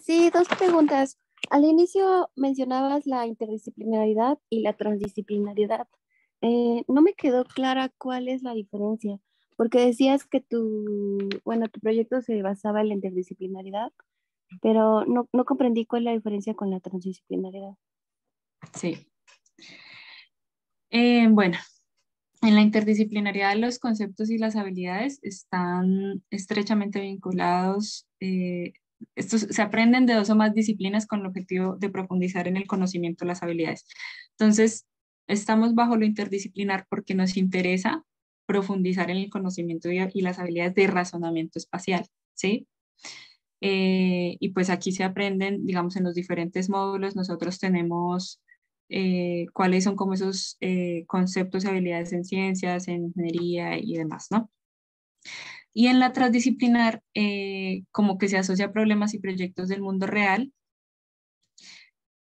Sí, dos preguntas. Al inicio mencionabas la interdisciplinaridad y la transdisciplinaridad. No me quedó clara cuál es la diferencia, porque decías que tu proyecto se basaba en la interdisciplinaridad, pero no comprendí cuál es la diferencia con la transdisciplinaridad. Sí. Bueno, en la interdisciplinaridad los conceptos y las habilidades están estrechamente vinculados. Estos se aprenden de dos o más disciplinas con el objetivo de profundizar en el conocimiento de las habilidades. Entonces, estamos bajo lo interdisciplinar porque nos interesa profundizar en el conocimiento y las habilidades de razonamiento espacial, ¿sí? Y pues aquí se aprenden, digamos, en los diferentes módulos, nosotros tenemos cuáles son como esos conceptos y habilidades en ciencias, en ingeniería y demás, ¿no? Y en la transdisciplinar, como que se asocia a problemas y proyectos del mundo real,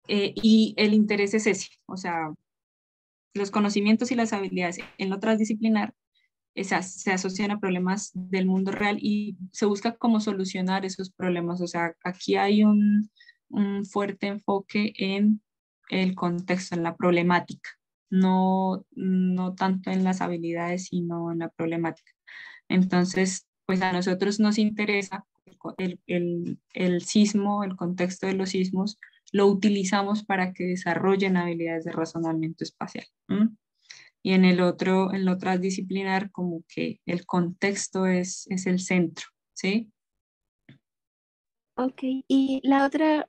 y el interés es ese, o sea, los conocimientos y las habilidades en lo transdisciplinar se asocian a problemas del mundo real y se busca cómo solucionar esos problemas. O sea, aquí hay un fuerte enfoque en el contexto, en la problemática, no tanto en las habilidades, sino en la problemática. Entonces, pues a nosotros nos interesa el sismo, el contexto de los sismos, lo utilizamos para que desarrollen habilidades de razonamiento espacial. Y en la otra disciplinar, como que el contexto es el centro, ¿sí? Ok, y la otra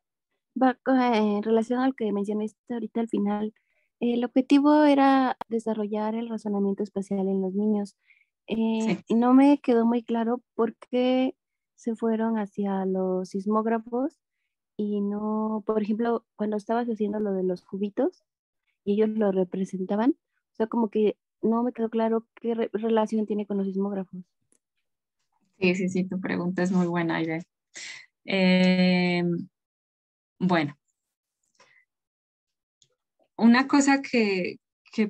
va en relación al que mencionaste ahorita al final. El objetivo era desarrollar el razonamiento espacial en los niños. Sí. Y no me quedó muy claro por qué se fueron hacia los sismógrafos y no, por ejemplo, cuando estabas haciendo lo de los cubitos y ellos lo representaban, o sea, como que no me quedó claro qué relación tiene con los sismógrafos. Sí, sí, sí, tu pregunta es muy buena, Aide. Eh, bueno, una cosa que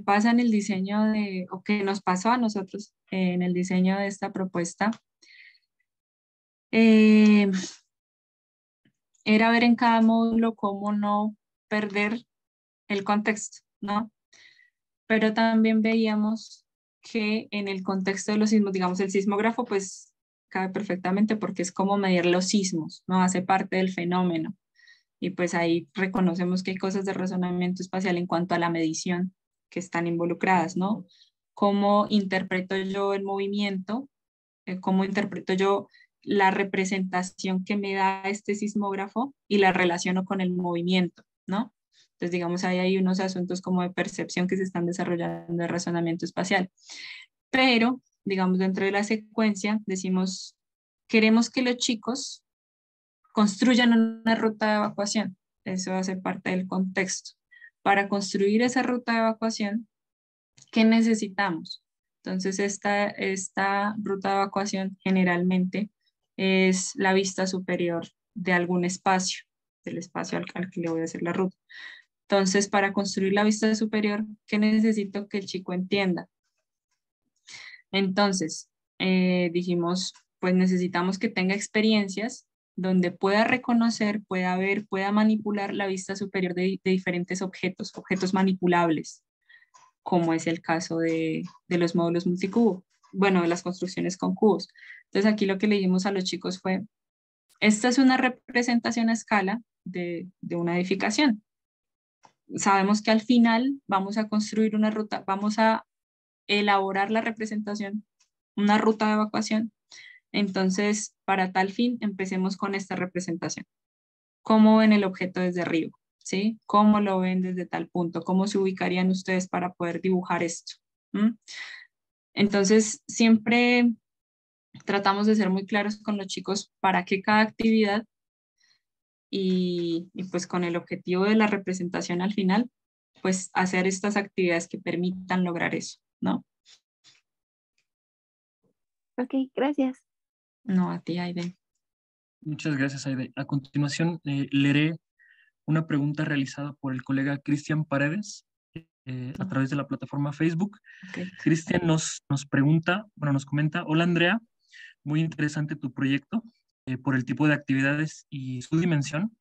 pasa en el diseño de, o que nos pasó a nosotros en el diseño de esta propuesta, eh, era ver en cada módulo cómo no perder el contexto, ¿no? Pero también veíamos que en el contexto de los sismos, digamos, el sismógrafo, pues cabe perfectamente porque es como medir los sismos, ¿no? Hace parte del fenómeno. Y pues ahí reconocemos que hay cosas de razonamiento espacial en cuanto a la medición que están involucradas, ¿no? ¿Cómo interpreto yo el movimiento? ¿Cómo interpreto yo la representación que me da este sismógrafo y la relaciono con el movimiento, ¿no? Entonces, digamos, ahí hay unos asuntos como de percepción que se están desarrollando de razonamiento espacial. Pero, digamos, dentro de la secuencia, decimos, queremos que los chicos construyan una ruta de evacuación. Eso hace parte del contexto. Para construir esa ruta de evacuación, ¿qué necesitamos? Entonces, esta ruta de evacuación generalmente es la vista superior de algún espacio, del espacio al que le voy a hacer la ruta. Entonces, para construir la vista superior, ¿qué necesito que el chico entienda? Entonces, dijimos, pues necesitamos que tenga experiencias donde pueda reconocer, pueda ver, pueda manipular la vista superior de diferentes objetos, objetos manipulables, como es el caso de los módulos multicubo, bueno, de las construcciones con cubos. Entonces, aquí lo que le dijimos a los chicos fue, esta es una representación a escala de una edificación. Sabemos que al final vamos a construir una ruta, vamos a elaborar la representación, una ruta de evacuación. Entonces, para tal fin, empecemos con esta representación. ¿Cómo ven el objeto desde arriba? ¿Sí? ¿Cómo lo ven desde tal punto? ¿Cómo se ubicarían ustedes para poder dibujar esto? ¿Mm? Entonces, siempre tratamos de ser muy claros con los chicos para qué cada actividad y pues con el objetivo de la representación al final, pues hacer estas actividades que permitan lograr eso, ¿no? Ok, gracias. No, a ti, Aiden. Muchas gracias, Aide. A continuación, leeré una pregunta realizada por el colega Cristian Paredes a través de la plataforma Facebook. Okay. Cristian nos pregunta, bueno, nos comenta: hola Andrea, muy interesante tu proyecto por el tipo de actividades y su dimensión.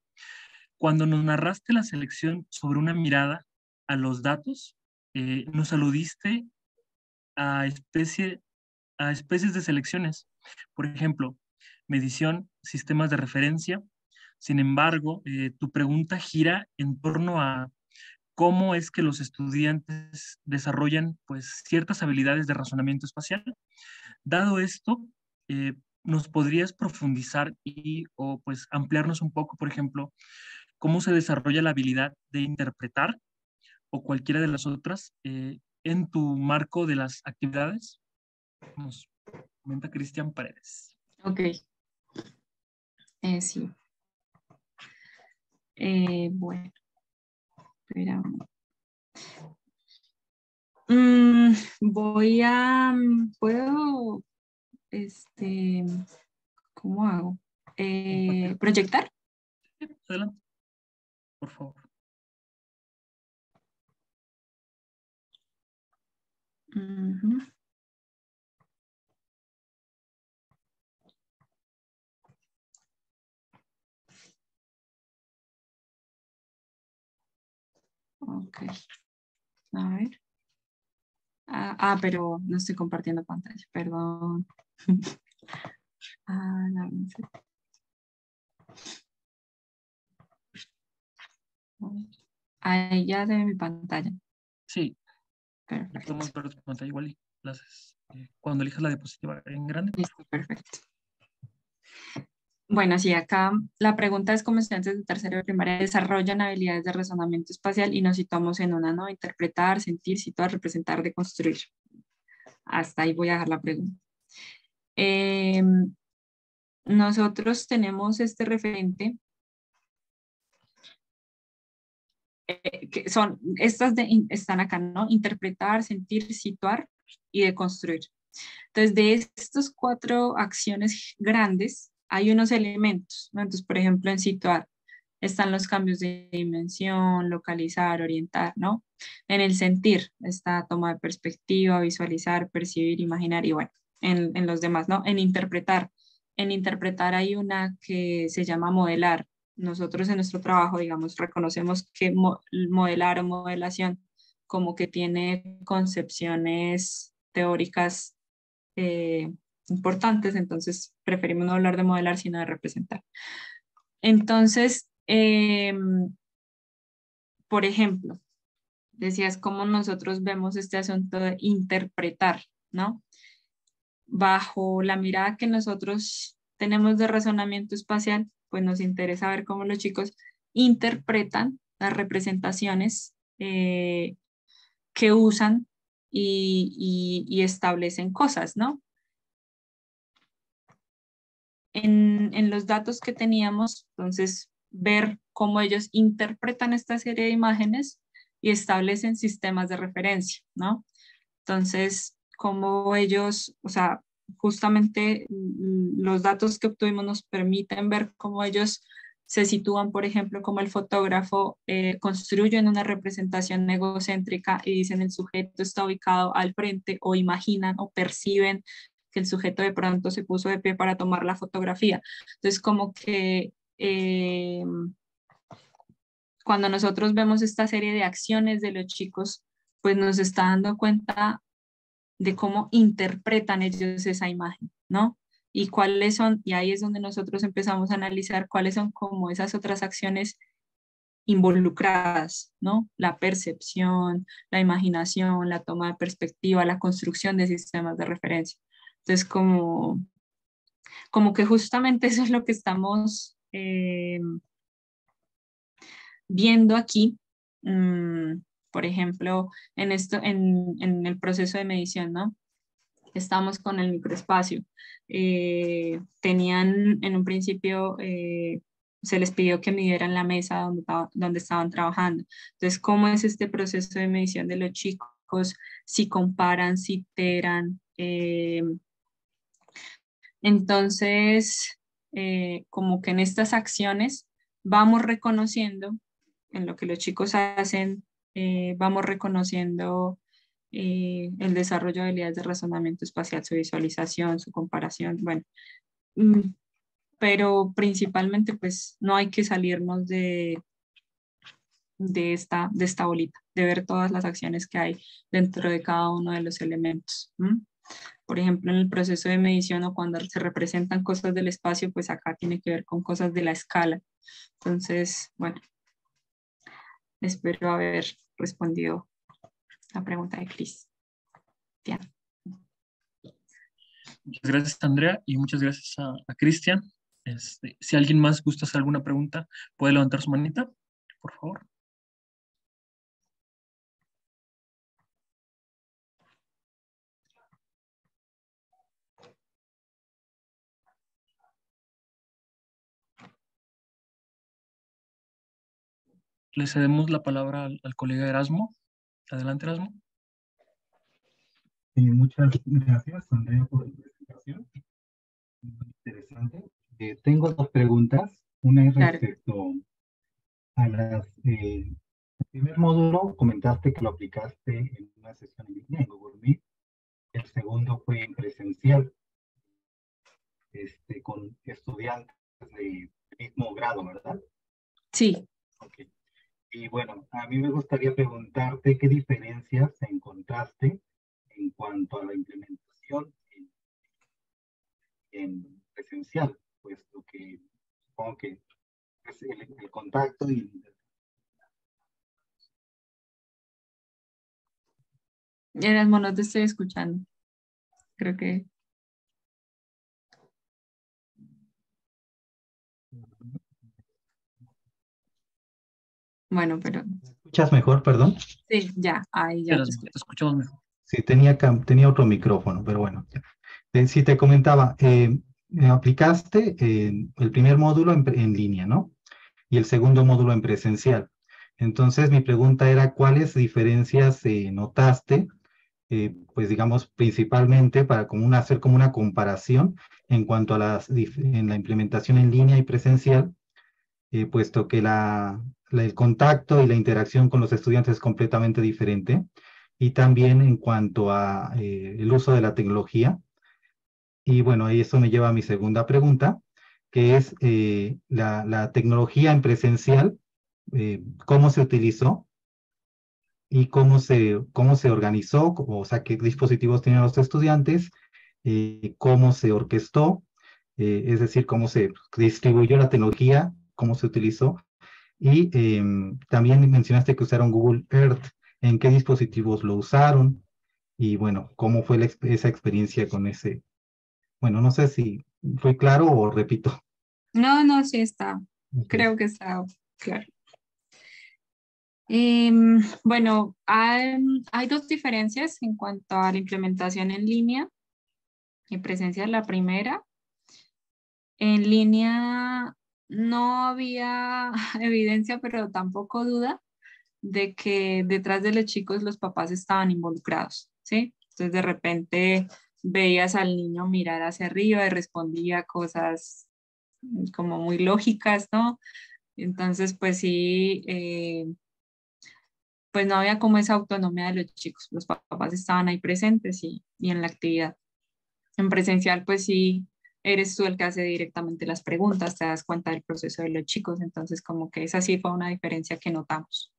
Cuando nos narraste la selección sobre una mirada a los datos, nos aludiste a, a especies de selecciones, por ejemplo, medición, sistemas de referencia. Sin embargo, tu pregunta gira en torno a cómo es que los estudiantes desarrollan pues ciertas habilidades de razonamiento espacial. Dado esto, ¿nos podrías profundizar y o pues ampliarnos un poco, por ejemplo, cómo se desarrolla la habilidad de interpretar o cualquiera de las otras en tu marco de las actividades? Nos comenta Cristian Paredes. Ok, sí. Bueno, espera. ¿Puedo, ¿cómo hago? ¿Proyectar? Adelante, por favor. Uh-huh. Ok, a ver. Pero no estoy compartiendo pantalla, perdón. Ahí ya de mi pantalla. Sí, Perfecto. podemos ver tu pantalla igual y las, cuando elijas la diapositiva en grande. Listo, perfecto. Bueno, sí, acá la pregunta es cómo estudiantes de tercero de primaria desarrollan habilidades de razonamiento espacial y nos situamos en una, ¿no? Interpretar, sentir, situar, representar, deconstruir. Hasta ahí voy a dejar la pregunta. Nosotros tenemos este referente, que son, están acá, ¿no? Interpretar, sentir, situar y deconstruir. Entonces, de estas 4 acciones grandes, hay unos elementos, ¿no? Entonces, por ejemplo, en situar están los cambios de dimensión, localizar, orientar, ¿no? En el sentir está toma de perspectiva, visualizar, percibir, imaginar y bueno, en los demás, ¿no? En interpretar hay una que se llama modelar. Nosotros en nuestro trabajo, digamos, reconocemos que modelar o modelación como que tiene concepciones teóricas importantes, entonces preferimos no hablar de modelar, sino de representar. Entonces, por ejemplo, decías cómo nosotros vemos este asunto de interpretar, ¿no? Bajo la mirada que nosotros tenemos de razonamiento espacial, pues nos interesa ver cómo los chicos interpretan las representaciones que usan y establecen cosas, ¿no? En los datos que teníamos, entonces, ver cómo ellos interpretan esta serie de imágenes y establecen sistemas de referencia, ¿no? Entonces, cómo ellos, o sea, justamente los datos que obtuvimos nos permiten ver cómo ellos se sitúan, por ejemplo, como el fotógrafo construyen una representación egocéntrica y dicen el sujeto está ubicado al frente o imaginan o perciben que el sujeto de pronto se puso de pie para tomar la fotografía. Entonces, como que cuando nosotros vemos esta serie de acciones de los chicos, pues nos está dando cuenta de cómo interpretan ellos esa imagen, ¿no? Y cuáles son, y ahí es donde nosotros empezamos a analizar cuáles son como esas otras acciones involucradas, ¿no? La percepción, la imaginación, la toma de perspectiva, la construcción de sistemas de referencia. Entonces, como que justamente eso es lo que estamos viendo aquí. Por ejemplo, en el proceso de medición, ¿no? Estamos con el microespacio. Tenían en un principio, se les pidió que midieran la mesa donde estaban trabajando. Entonces, ¿cómo es este proceso de medición de los chicos? Si comparan, si iteran. Entonces, como que en estas acciones vamos reconociendo, en lo que los chicos hacen, vamos reconociendo el desarrollo de habilidades de razonamiento espacial, su visualización, su comparación, bueno, mm, pero principalmente pues no hay que salirnos de esta bolita, de ver todas las acciones que hay dentro de cada uno de los elementos. Por ejemplo, en el proceso de medición o cuando se representan cosas del espacio, pues acá tiene que ver con cosas de la escala. Entonces, bueno, espero haber respondido la pregunta de Cristian. Muchas gracias, Andrea, y muchas gracias a Cristian. Si alguien más gusta hacer alguna pregunta, puede levantar su manita, por favor. Le cedemos la palabra al colega Erasmo. Adelante, Erasmo. Muchas gracias, Andrea, por la presentación. Muy interesante. Tengo 2 preguntas. Una es Claro. respecto a el primer módulo, comentaste que lo aplicaste en una sesión en línea en Google Meet. El segundo fue en presencial, con estudiantes de mismo grado, ¿verdad? Sí. Okay. Y bueno, a mí me gustaría preguntarte qué diferencias encontraste en cuanto a la implementación en presencial, puesto que supongo que es el contacto y... Erasmo, no te estoy escuchando. Creo que... Bueno, pero ¿Escuchas mejor, perdón? sí, ya, ahí ya te escucho. Te escuchamos mejor. Sí, tenía otro micrófono, pero bueno. Sí, te comentaba, aplicaste el primer módulo en línea, ¿no? Y el segundo módulo en presencial. Entonces, mi pregunta era, ¿cuáles diferencias notaste? Pues digamos, principalmente para hacer como una comparación en cuanto a en la implementación en línea y presencial, puesto que el contacto y la interacción con los estudiantes es completamente diferente. Y también en cuanto a el uso de la tecnología. Y bueno, ahí eso me lleva a mi segunda pregunta, que es la tecnología en presencial, cómo se utilizó y cómo se organizó, o sea, qué dispositivos tenían los estudiantes, cómo se orquestó, es decir, cómo se distribuyó la tecnología, cómo se utilizó. Y también mencionaste que usaron Google Earth, en qué dispositivos lo usaron y bueno, cómo fue esa experiencia con ese. Bueno, no sé si fue claro o repito. No, no, sí está, Ok. creo que está claro. Bueno, hay dos diferencias en cuanto a la implementación en línea y presencial. La primera, en línea no había evidencia, pero tampoco duda de que detrás de los chicos los papás estaban involucrados, ¿sí? Entonces de repente veías al niño mirar hacia arriba y respondía cosas como muy lógicas, ¿no? Entonces, pues sí, pues no había como esa autonomía de los chicos, los papás estaban ahí presentes y en la actividad. En presencial, pues sí, eres tú el que hace directamente las preguntas, te das cuenta del proceso de los chicos, entonces como que esa sí fue una diferencia que notamos.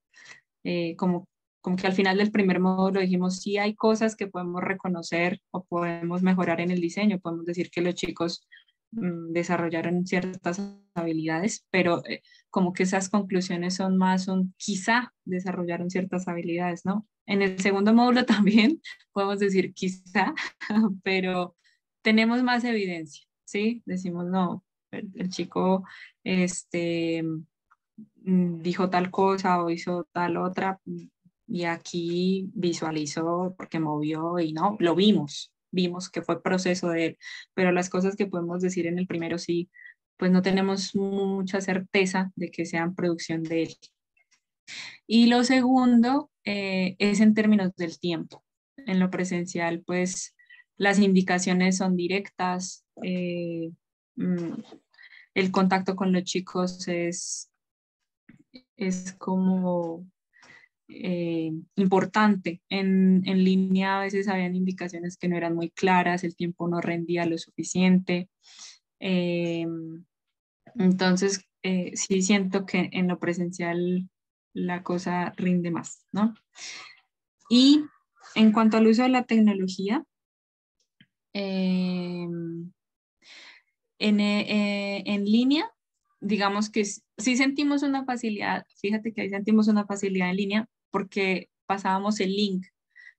Como, como que al final del primer módulo dijimos, sí hay cosas que podemos reconocer o podemos mejorar en el diseño, podemos decir que los chicos desarrollaron ciertas habilidades, pero como que esas conclusiones son más, quizá desarrollaron ciertas habilidades, ¿no? En el segundo módulo también podemos decir quizá, pero tenemos más evidencia, ¿sí? Decimos, no, el chico, dijo tal cosa o hizo tal otra y aquí visualizó porque movió y no, lo vimos que fue proceso de él, pero las cosas que podemos decir en el primero sí, pues no tenemos mucha certeza de que sean producción de él. Y lo segundo es en términos del tiempo. En lo presencial, pues las indicaciones son directas, el contacto con los chicos es como importante. En línea a veces habían indicaciones que no eran muy claras, el tiempo no rendía lo suficiente. Eh, entonces, sí siento que en lo presencial la cosa rinde más, ¿no? Y en cuanto al uso de la tecnología, eh, en línea, digamos que sí sentimos una facilidad, fíjate que ahí sentimos una facilidad en línea porque pasábamos el link,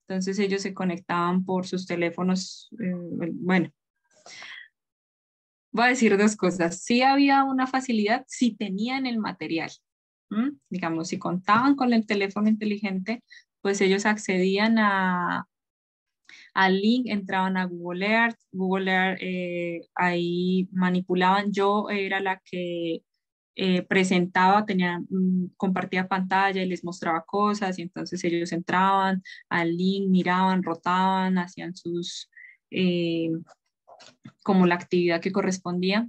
entonces ellos se conectaban por sus teléfonos, bueno, voy a decir dos cosas, sí había una facilidad si tenían el material, digamos, si contaban con el teléfono inteligente, pues ellos accedían al link, entraban a Google Earth ahí manipulaban, yo era la que presentaba, compartía pantalla y les mostraba cosas y entonces ellos entraban al link, miraban, rotaban, hacían eh, como la actividad que correspondía.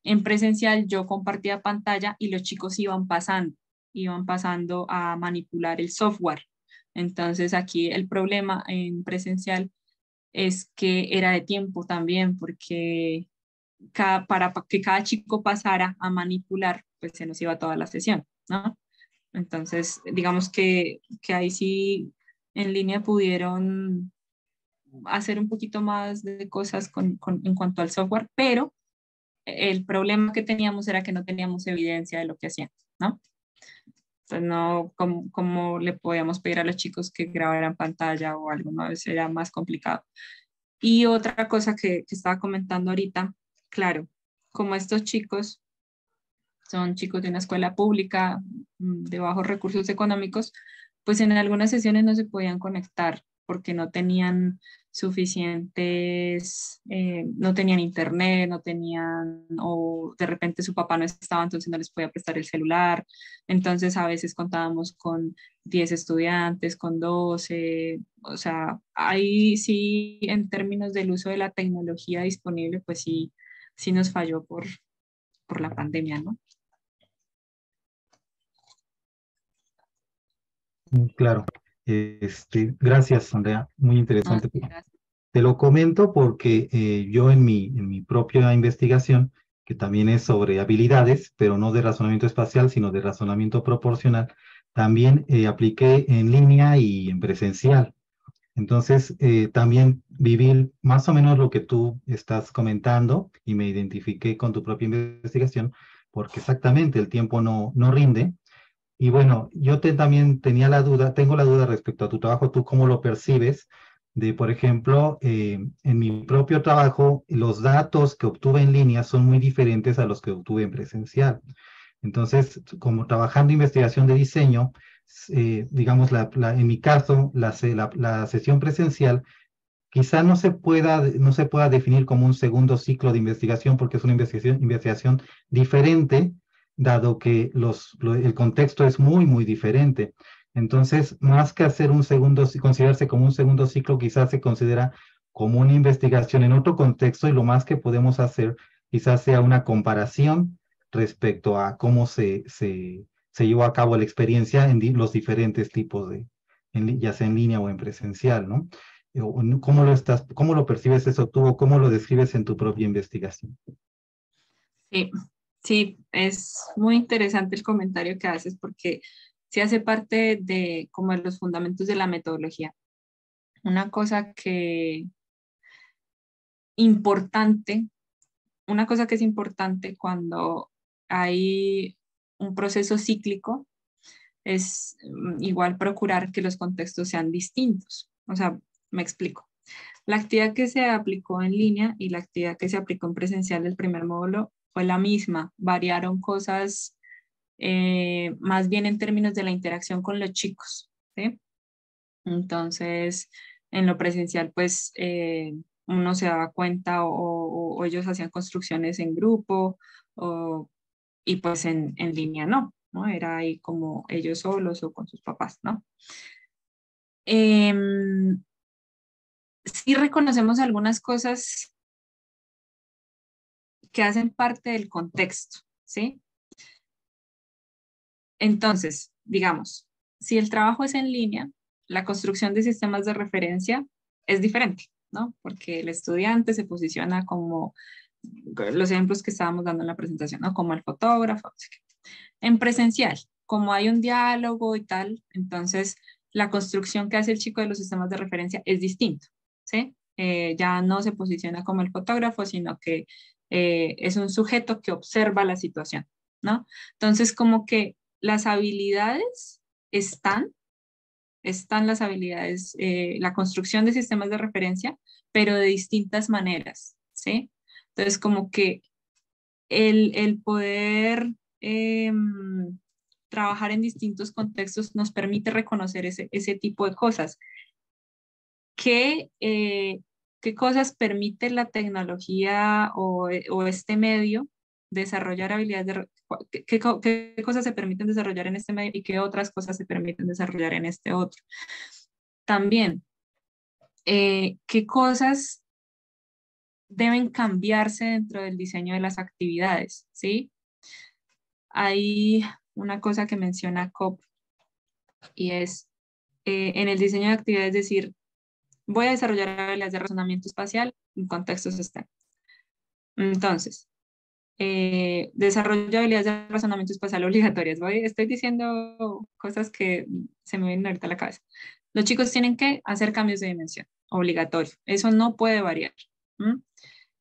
En presencial yo compartía pantalla y los chicos iban pasando a manipular el software. Entonces aquí el problema en presencial es que era de tiempo también, porque para que cada chico pasara a manipular, pues se nos iba toda la sesión, ¿no? Entonces, digamos que ahí sí en línea pudieron hacer un poquito más de cosas en cuanto al software, pero el problema que teníamos era que no teníamos evidencia de lo que hacían, ¿no? Entonces, no, ¿cómo le podíamos pedir a los chicos que grabaran pantalla o algo? ¿No? Eso era más complicado. Y otra cosa que estaba comentando ahorita, claro, como estos chicos son chicos de una escuela pública de bajos recursos económicos, pues en algunas sesiones no se podían conectar porque no tenían suficientes, no tenían internet, no tenían, o de repente su papá no estaba, entonces no les podía prestar el celular. Entonces a veces contábamos con 10 estudiantes, con 12, o sea, ahí sí, en términos del uso de la tecnología disponible, pues sí, sí nos falló por la pandemia, ¿no? Claro. Gracias, Andrea. Muy No, interesante. sí, gracias. Te lo comento porque yo en mi propia investigación, que también es sobre habilidades, pero no de razonamiento espacial, sino de razonamiento proporcional, también apliqué en línea y en presencial. Entonces, también viví más o menos lo que tú estás comentando y me identifiqué con tu propia investigación, porque exactamente el tiempo no rinde. Y bueno, también tengo la duda respecto a tu trabajo, tú cómo lo percibes, de por ejemplo, en mi propio trabajo, los datos que obtuve en línea son muy diferentes a los que obtuve en presencial. Entonces, como trabajando investigación de diseño, digamos, en mi caso, la sesión presencial quizá no se pueda definir como un segundo ciclo de investigación porque es una investigación diferente, dado que el contexto es muy diferente. Entonces, más que hacer considerarse como un segundo ciclo, quizás se considera como una investigación en otro contexto y lo más que podemos hacer quizás sea una comparación respecto a cómo se llevó a cabo la experiencia en los diferentes tipos ya sea en línea o en presencial, ¿no? ¿Cómo lo percibes eso tú o cómo lo describes en tu propia investigación? Sí, sí, es muy interesante el comentario que haces porque sí hace parte de como de los fundamentos de la metodología. Una cosa importante, una cosa que es importante cuando hay un proceso cíclico es igual procurar que los contextos sean distintos. O sea, me explico. La actividad que se aplicó en línea y la actividad que se aplicó en presencial del primer módulo fue la misma. Variaron cosas más bien en términos de la interacción con los chicos, ¿sí? Entonces, en lo presencial, pues uno se daba cuenta o ellos hacían construcciones en grupo y pues en línea no, era ahí como ellos solos o con sus papás, ¿no? Sí reconocemos algunas cosas que hacen parte del contexto, ¿sí? Entonces, digamos, si el trabajo es en línea, la construcción de sistemas de referencia es diferente, ¿no? Porque el estudiante se posiciona como los ejemplos que estábamos dando en la presentación, ¿no? Como el fotógrafo. En presencial, como hay un diálogo y tal, entonces la construcción que hace el chico de los sistemas de referencia es distinto, ¿sí? Ya no se posiciona como el fotógrafo, sino que es un sujeto que observa la situación, ¿no? Entonces, como que las habilidades están las habilidades, la construcción de sistemas de referencia, pero de distintas maneras, ¿sí? Entonces, como que el poder trabajar en distintos contextos nos permite reconocer ese tipo de cosas. ¿Qué cosas permite la tecnología o este medio desarrollar habilidades qué cosas se permiten desarrollar en este medio y qué otras cosas se permiten desarrollar en este otro? También, ¿qué cosas deben cambiarse dentro del diseño de las actividades? ¿Sí? Hay una cosa que menciona COP y es en el diseño de actividades, es decir, voy a desarrollar habilidades de razonamiento espacial en contextos STEM. Entonces, desarrollo de habilidades de razonamiento espacial obligatorias. Estoy diciendo cosas que se me vienen ahorita a la cabeza. Los chicos tienen que hacer cambios de dimensión, obligatorio. Eso no puede variar.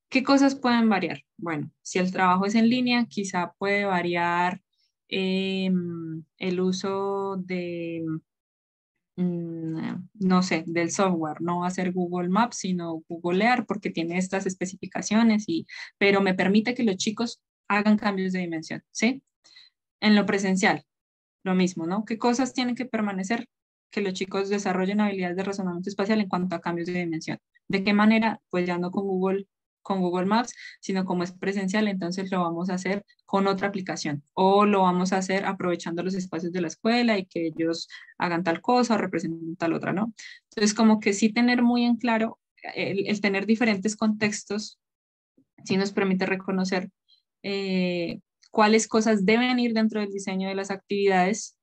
¿Qué cosas pueden variar? Bueno, si el trabajo es en línea, quizá puede variar el uso de, no sé, del software. No va a ser Google Maps, sino Googlear porque tiene estas especificaciones, pero me permite que los chicos hagan cambios de dimensión, ¿sí? En lo presencial, lo mismo, ¿no? ¿Qué cosas tienen que permanecer? Que los chicos desarrollen habilidades de razonamiento espacial en cuanto a cambios de dimensión. ¿De qué manera? Pues ya no con Google Maps, sino como es presencial, entonces lo vamos a hacer con otra aplicación o lo vamos a hacer aprovechando los espacios de la escuela y que ellos hagan tal cosa o representen tal otra, ¿no? Entonces, como que sí tener muy en claro el tener diferentes contextos, sí nos permite reconocer cuáles cosas deben ir dentro del diseño de las actividades,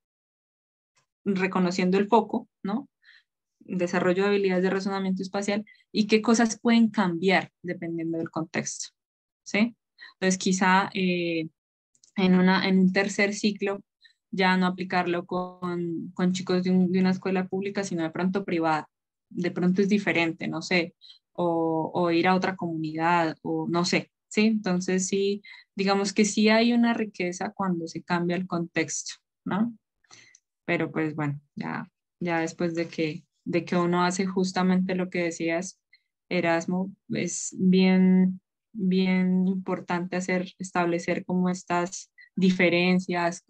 reconociendo el foco, ¿no? Desarrollo de habilidades de razonamiento espacial y qué cosas pueden cambiar dependiendo del contexto, ¿sí? Entonces, quizá en un tercer ciclo ya no aplicarlo con chicos de una escuela pública, sino de pronto privada. De pronto es diferente, no sé, o ir a otra comunidad, o no sé, ¿sí? Entonces, sí, digamos que sí hay una riqueza cuando se cambia el contexto, ¿no? Pero pues bueno, ya después de que uno hace justamente lo que decías, Erasmo, es bien importante establecer como estas diferencias,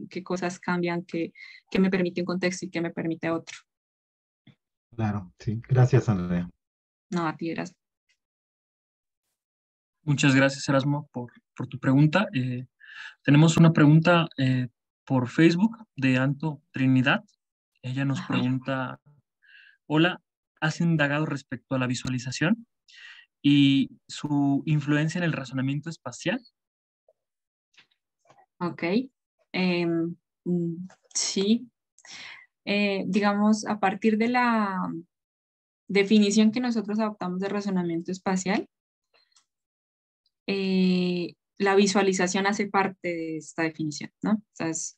qué cosas cambian, qué me permite un contexto y qué me permite otro. Claro, sí. Gracias, Andrea. No, a ti, Erasmo. Muchas gracias, Erasmo, por tu pregunta. Tenemos una pregunta por Facebook de Anto Trinidad. Ella nos Ajá. pregunta, hola, ¿has indagado respecto a la visualización y su influencia en el razonamiento espacial? Ok. Sí. Digamos, a partir de la definición que nosotros adoptamos de razonamiento espacial, la visualización hace parte de esta definición, ¿no? Entonces,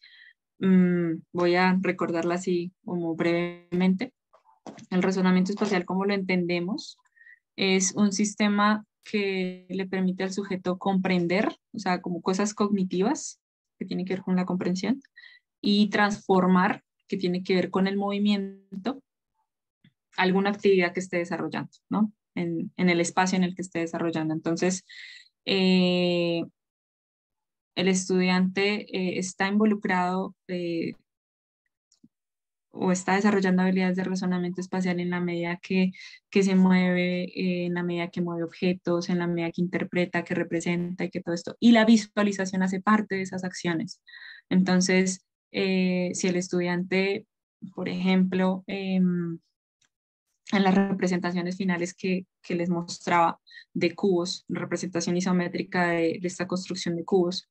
voy a recordarla así como brevemente. El razonamiento espacial, como lo entendemos, es un sistema que le permite al sujeto comprender, o sea, como cosas cognitivas que tienen que ver con la comprensión, y transformar, que tiene que ver con el movimiento, alguna actividad que esté desarrollando, ¿no? En el espacio en el que esté desarrollando. Entonces, el estudiante está involucrado o está desarrollando habilidades de razonamiento espacial en la medida que se mueve, en la medida que mueve objetos, en la medida que interpreta, que representa y que todo esto. Y la visualización hace parte de esas acciones. Entonces, si el estudiante, por ejemplo, en las representaciones finales que les mostraba de cubos, representación isométrica de esta construcción de cubos,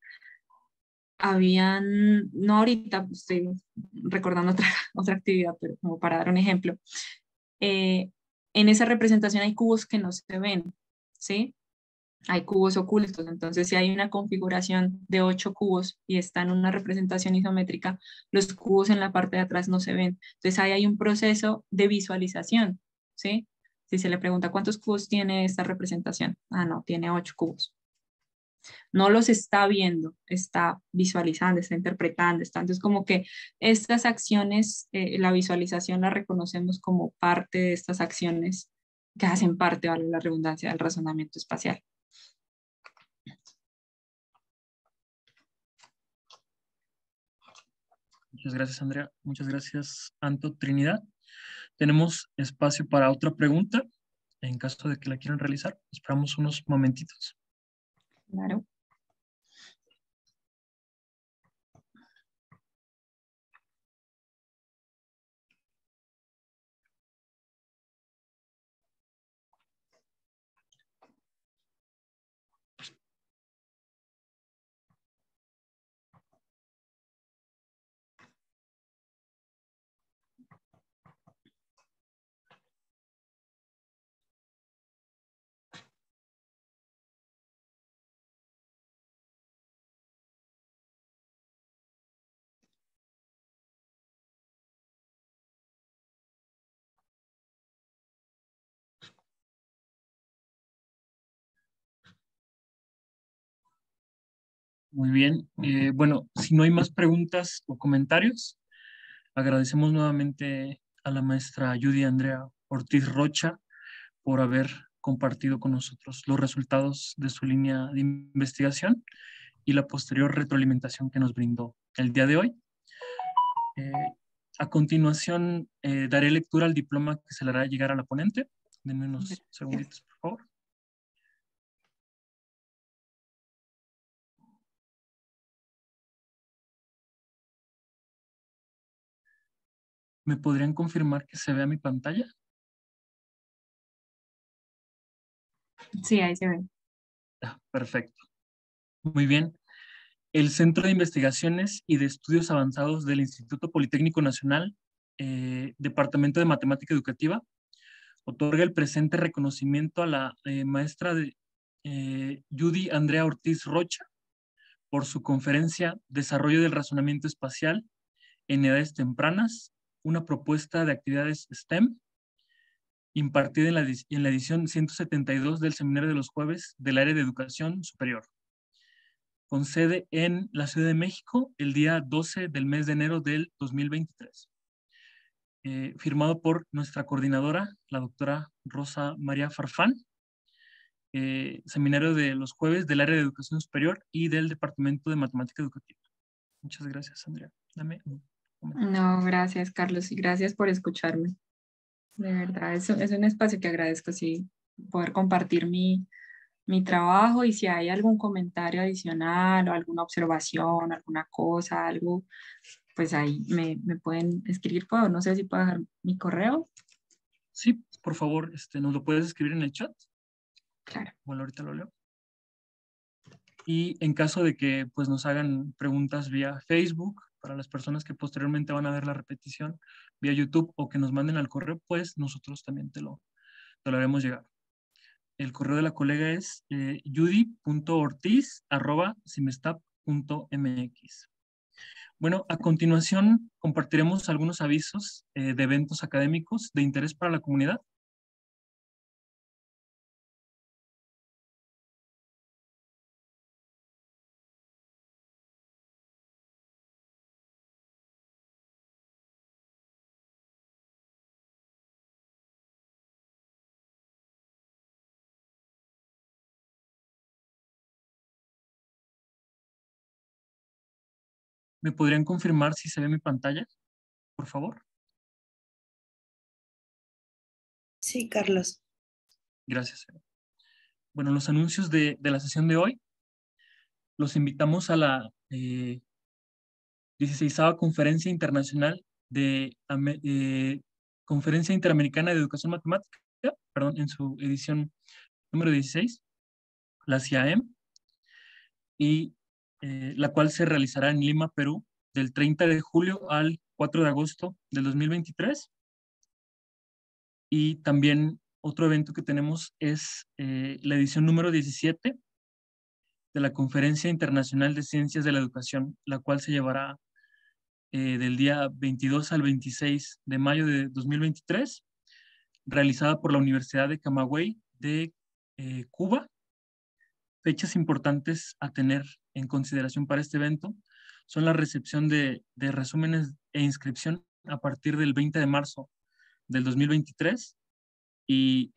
habían, no ahorita estoy recordando otra actividad, pero como para dar un ejemplo, en esa representación hay cubos que no se ven, ¿sí? Hay cubos ocultos, entonces si hay una configuración de 8 cubos y está en una representación isométrica, los cubos en la parte de atrás no se ven. Entonces ahí hay un proceso de visualización, ¿sí? Si se le pregunta cuántos cubos tiene esta representación, ah, no, tiene 8 cubos. No los está viendo, está visualizando, está interpretando, está. Entonces, como que estas acciones, la visualización la reconocemos como parte de estas acciones que hacen parte, vale la redundancia, del razonamiento espacial. Muchas gracias, Andrea. Muchas gracias, Anto Trinidad. Tenemos espacio para otra pregunta. En caso de que la quieran realizar, esperamos unos momentitos. Claro. Muy bien. Bueno, si no hay más preguntas o comentarios, agradecemos nuevamente a la maestra Judy Andrea Ortiz Rocha por haber compartido con nosotros los resultados de su línea de investigación y la posterior retroalimentación que nos brindó el día de hoy. A continuación, daré lectura al diploma que se le hará llegar a la ponente. Denme unos segunditos, por favor. ¿Me podrían confirmar que se vea mi pantalla? Sí, ahí se ve. Perfecto. Muy bien. El Centro de Investigaciones y de Estudios Avanzados del Instituto Politécnico Nacional, Departamento de Matemática Educativa, otorga el presente reconocimiento a la maestra Judy Andrea Ortiz Rocha por su conferencia Desarrollo del Razonamiento Espacial en Edades Tempranas, una propuesta de actividades STEM, impartida en la edición 172 del Seminario de los Jueves del Área de Educación Superior, con sede en la Ciudad de México el día 12 del mes de enero del 2023. Firmado por nuestra coordinadora, la doctora Rosa María Farfán, Seminario de los Jueves del Área de Educación Superior y del Departamento de Matemática Educativa. Muchas gracias, Andrea. Dame un momento. No, gracias, Carlos, y gracias por escucharme. De verdad, es un espacio que agradezco, sí, poder compartir mi trabajo, y si hay algún comentario adicional o alguna observación, alguna cosa, algo, pues ahí me pueden escribir. No sé si puedo dejar mi correo. Sí, por favor, nos lo puedes escribir en el chat. Claro. Bueno, ahorita lo leo. Y en caso de que pues, nos hagan preguntas vía Facebook, para las personas que posteriormente van a ver la repetición, vía YouTube, o que nos manden al correo, pues nosotros también te lo haremos llegar. El correo de la colega es judy.ortiz@cimestap.mx. Bueno, a continuación compartiremos algunos avisos de eventos académicos de interés para la comunidad. ¿Me podrían confirmar si se ve mi pantalla, por favor? Sí, Carlos. Gracias. Bueno, los anuncios de la sesión de hoy. Los invitamos a la 16ª Conferencia Internacional Conferencia Interamericana de Educación Matemática, perdón, en su edición número 16, la CIAEM, y la cual se realizará en Lima, Perú, del 30 de julio al 4 de agosto del 2023. Y también otro evento que tenemos es la edición número 17 de la Conferencia Internacional de Ciencias de la Educación, la cual se llevará del día 22 al 26 de mayo de 2023, realizada por la Universidad de Camagüey de Cuba. Fechas importantes a tener en consideración para este evento son la recepción de resúmenes e inscripción a partir del 20 de marzo del 2023 y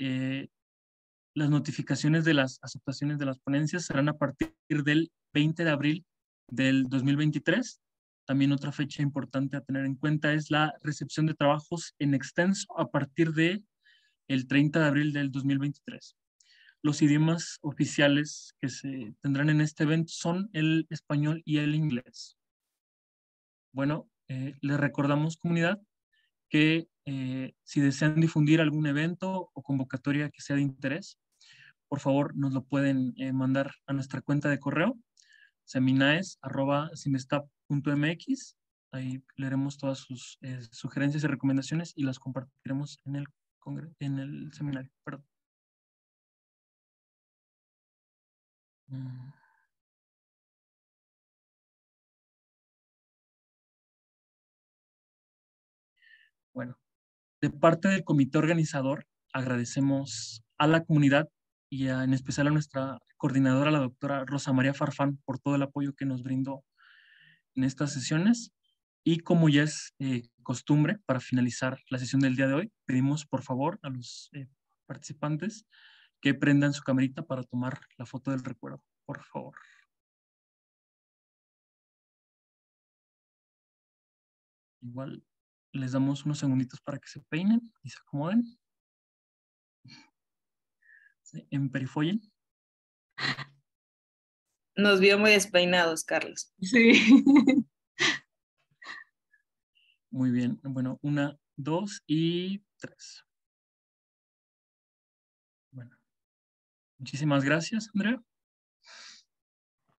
las notificaciones de las aceptaciones de las ponencias serán a partir del 20 de abril del 2023. También otra fecha importante a tener en cuenta es la recepción de trabajos en extenso a partir de el 30 de abril del 2023. Los idiomas oficiales que se tendrán en este evento son el español y el inglés. Bueno, les recordamos, comunidad, que si desean difundir algún evento o convocatoria que sea de interés, por favor nos lo pueden mandar a nuestra cuenta de correo, seminaes@cimestap.mx. Ahí leeremos todas sus sugerencias y recomendaciones y las compartiremos en el seminario. Perdón. Bueno, de parte del comité organizador, agradecemos a la comunidad y en especial a nuestra coordinadora, la doctora Rosa María Farfán, por todo el apoyo que nos brindó en estas sesiones. Y como ya es costumbre, para finalizar la sesión del día de hoy, pedimos por favor a los participantes que prendan su camarita para tomar la foto del recuerdo, por favor. Igual les damos unos segunditos para que se peinen y se acomoden. Se emperifollen. Nos vio muy despeinados, Carlos. Sí. Muy bien. Bueno, 1, 2 y 3. Bueno, muchísimas gracias, Andrea.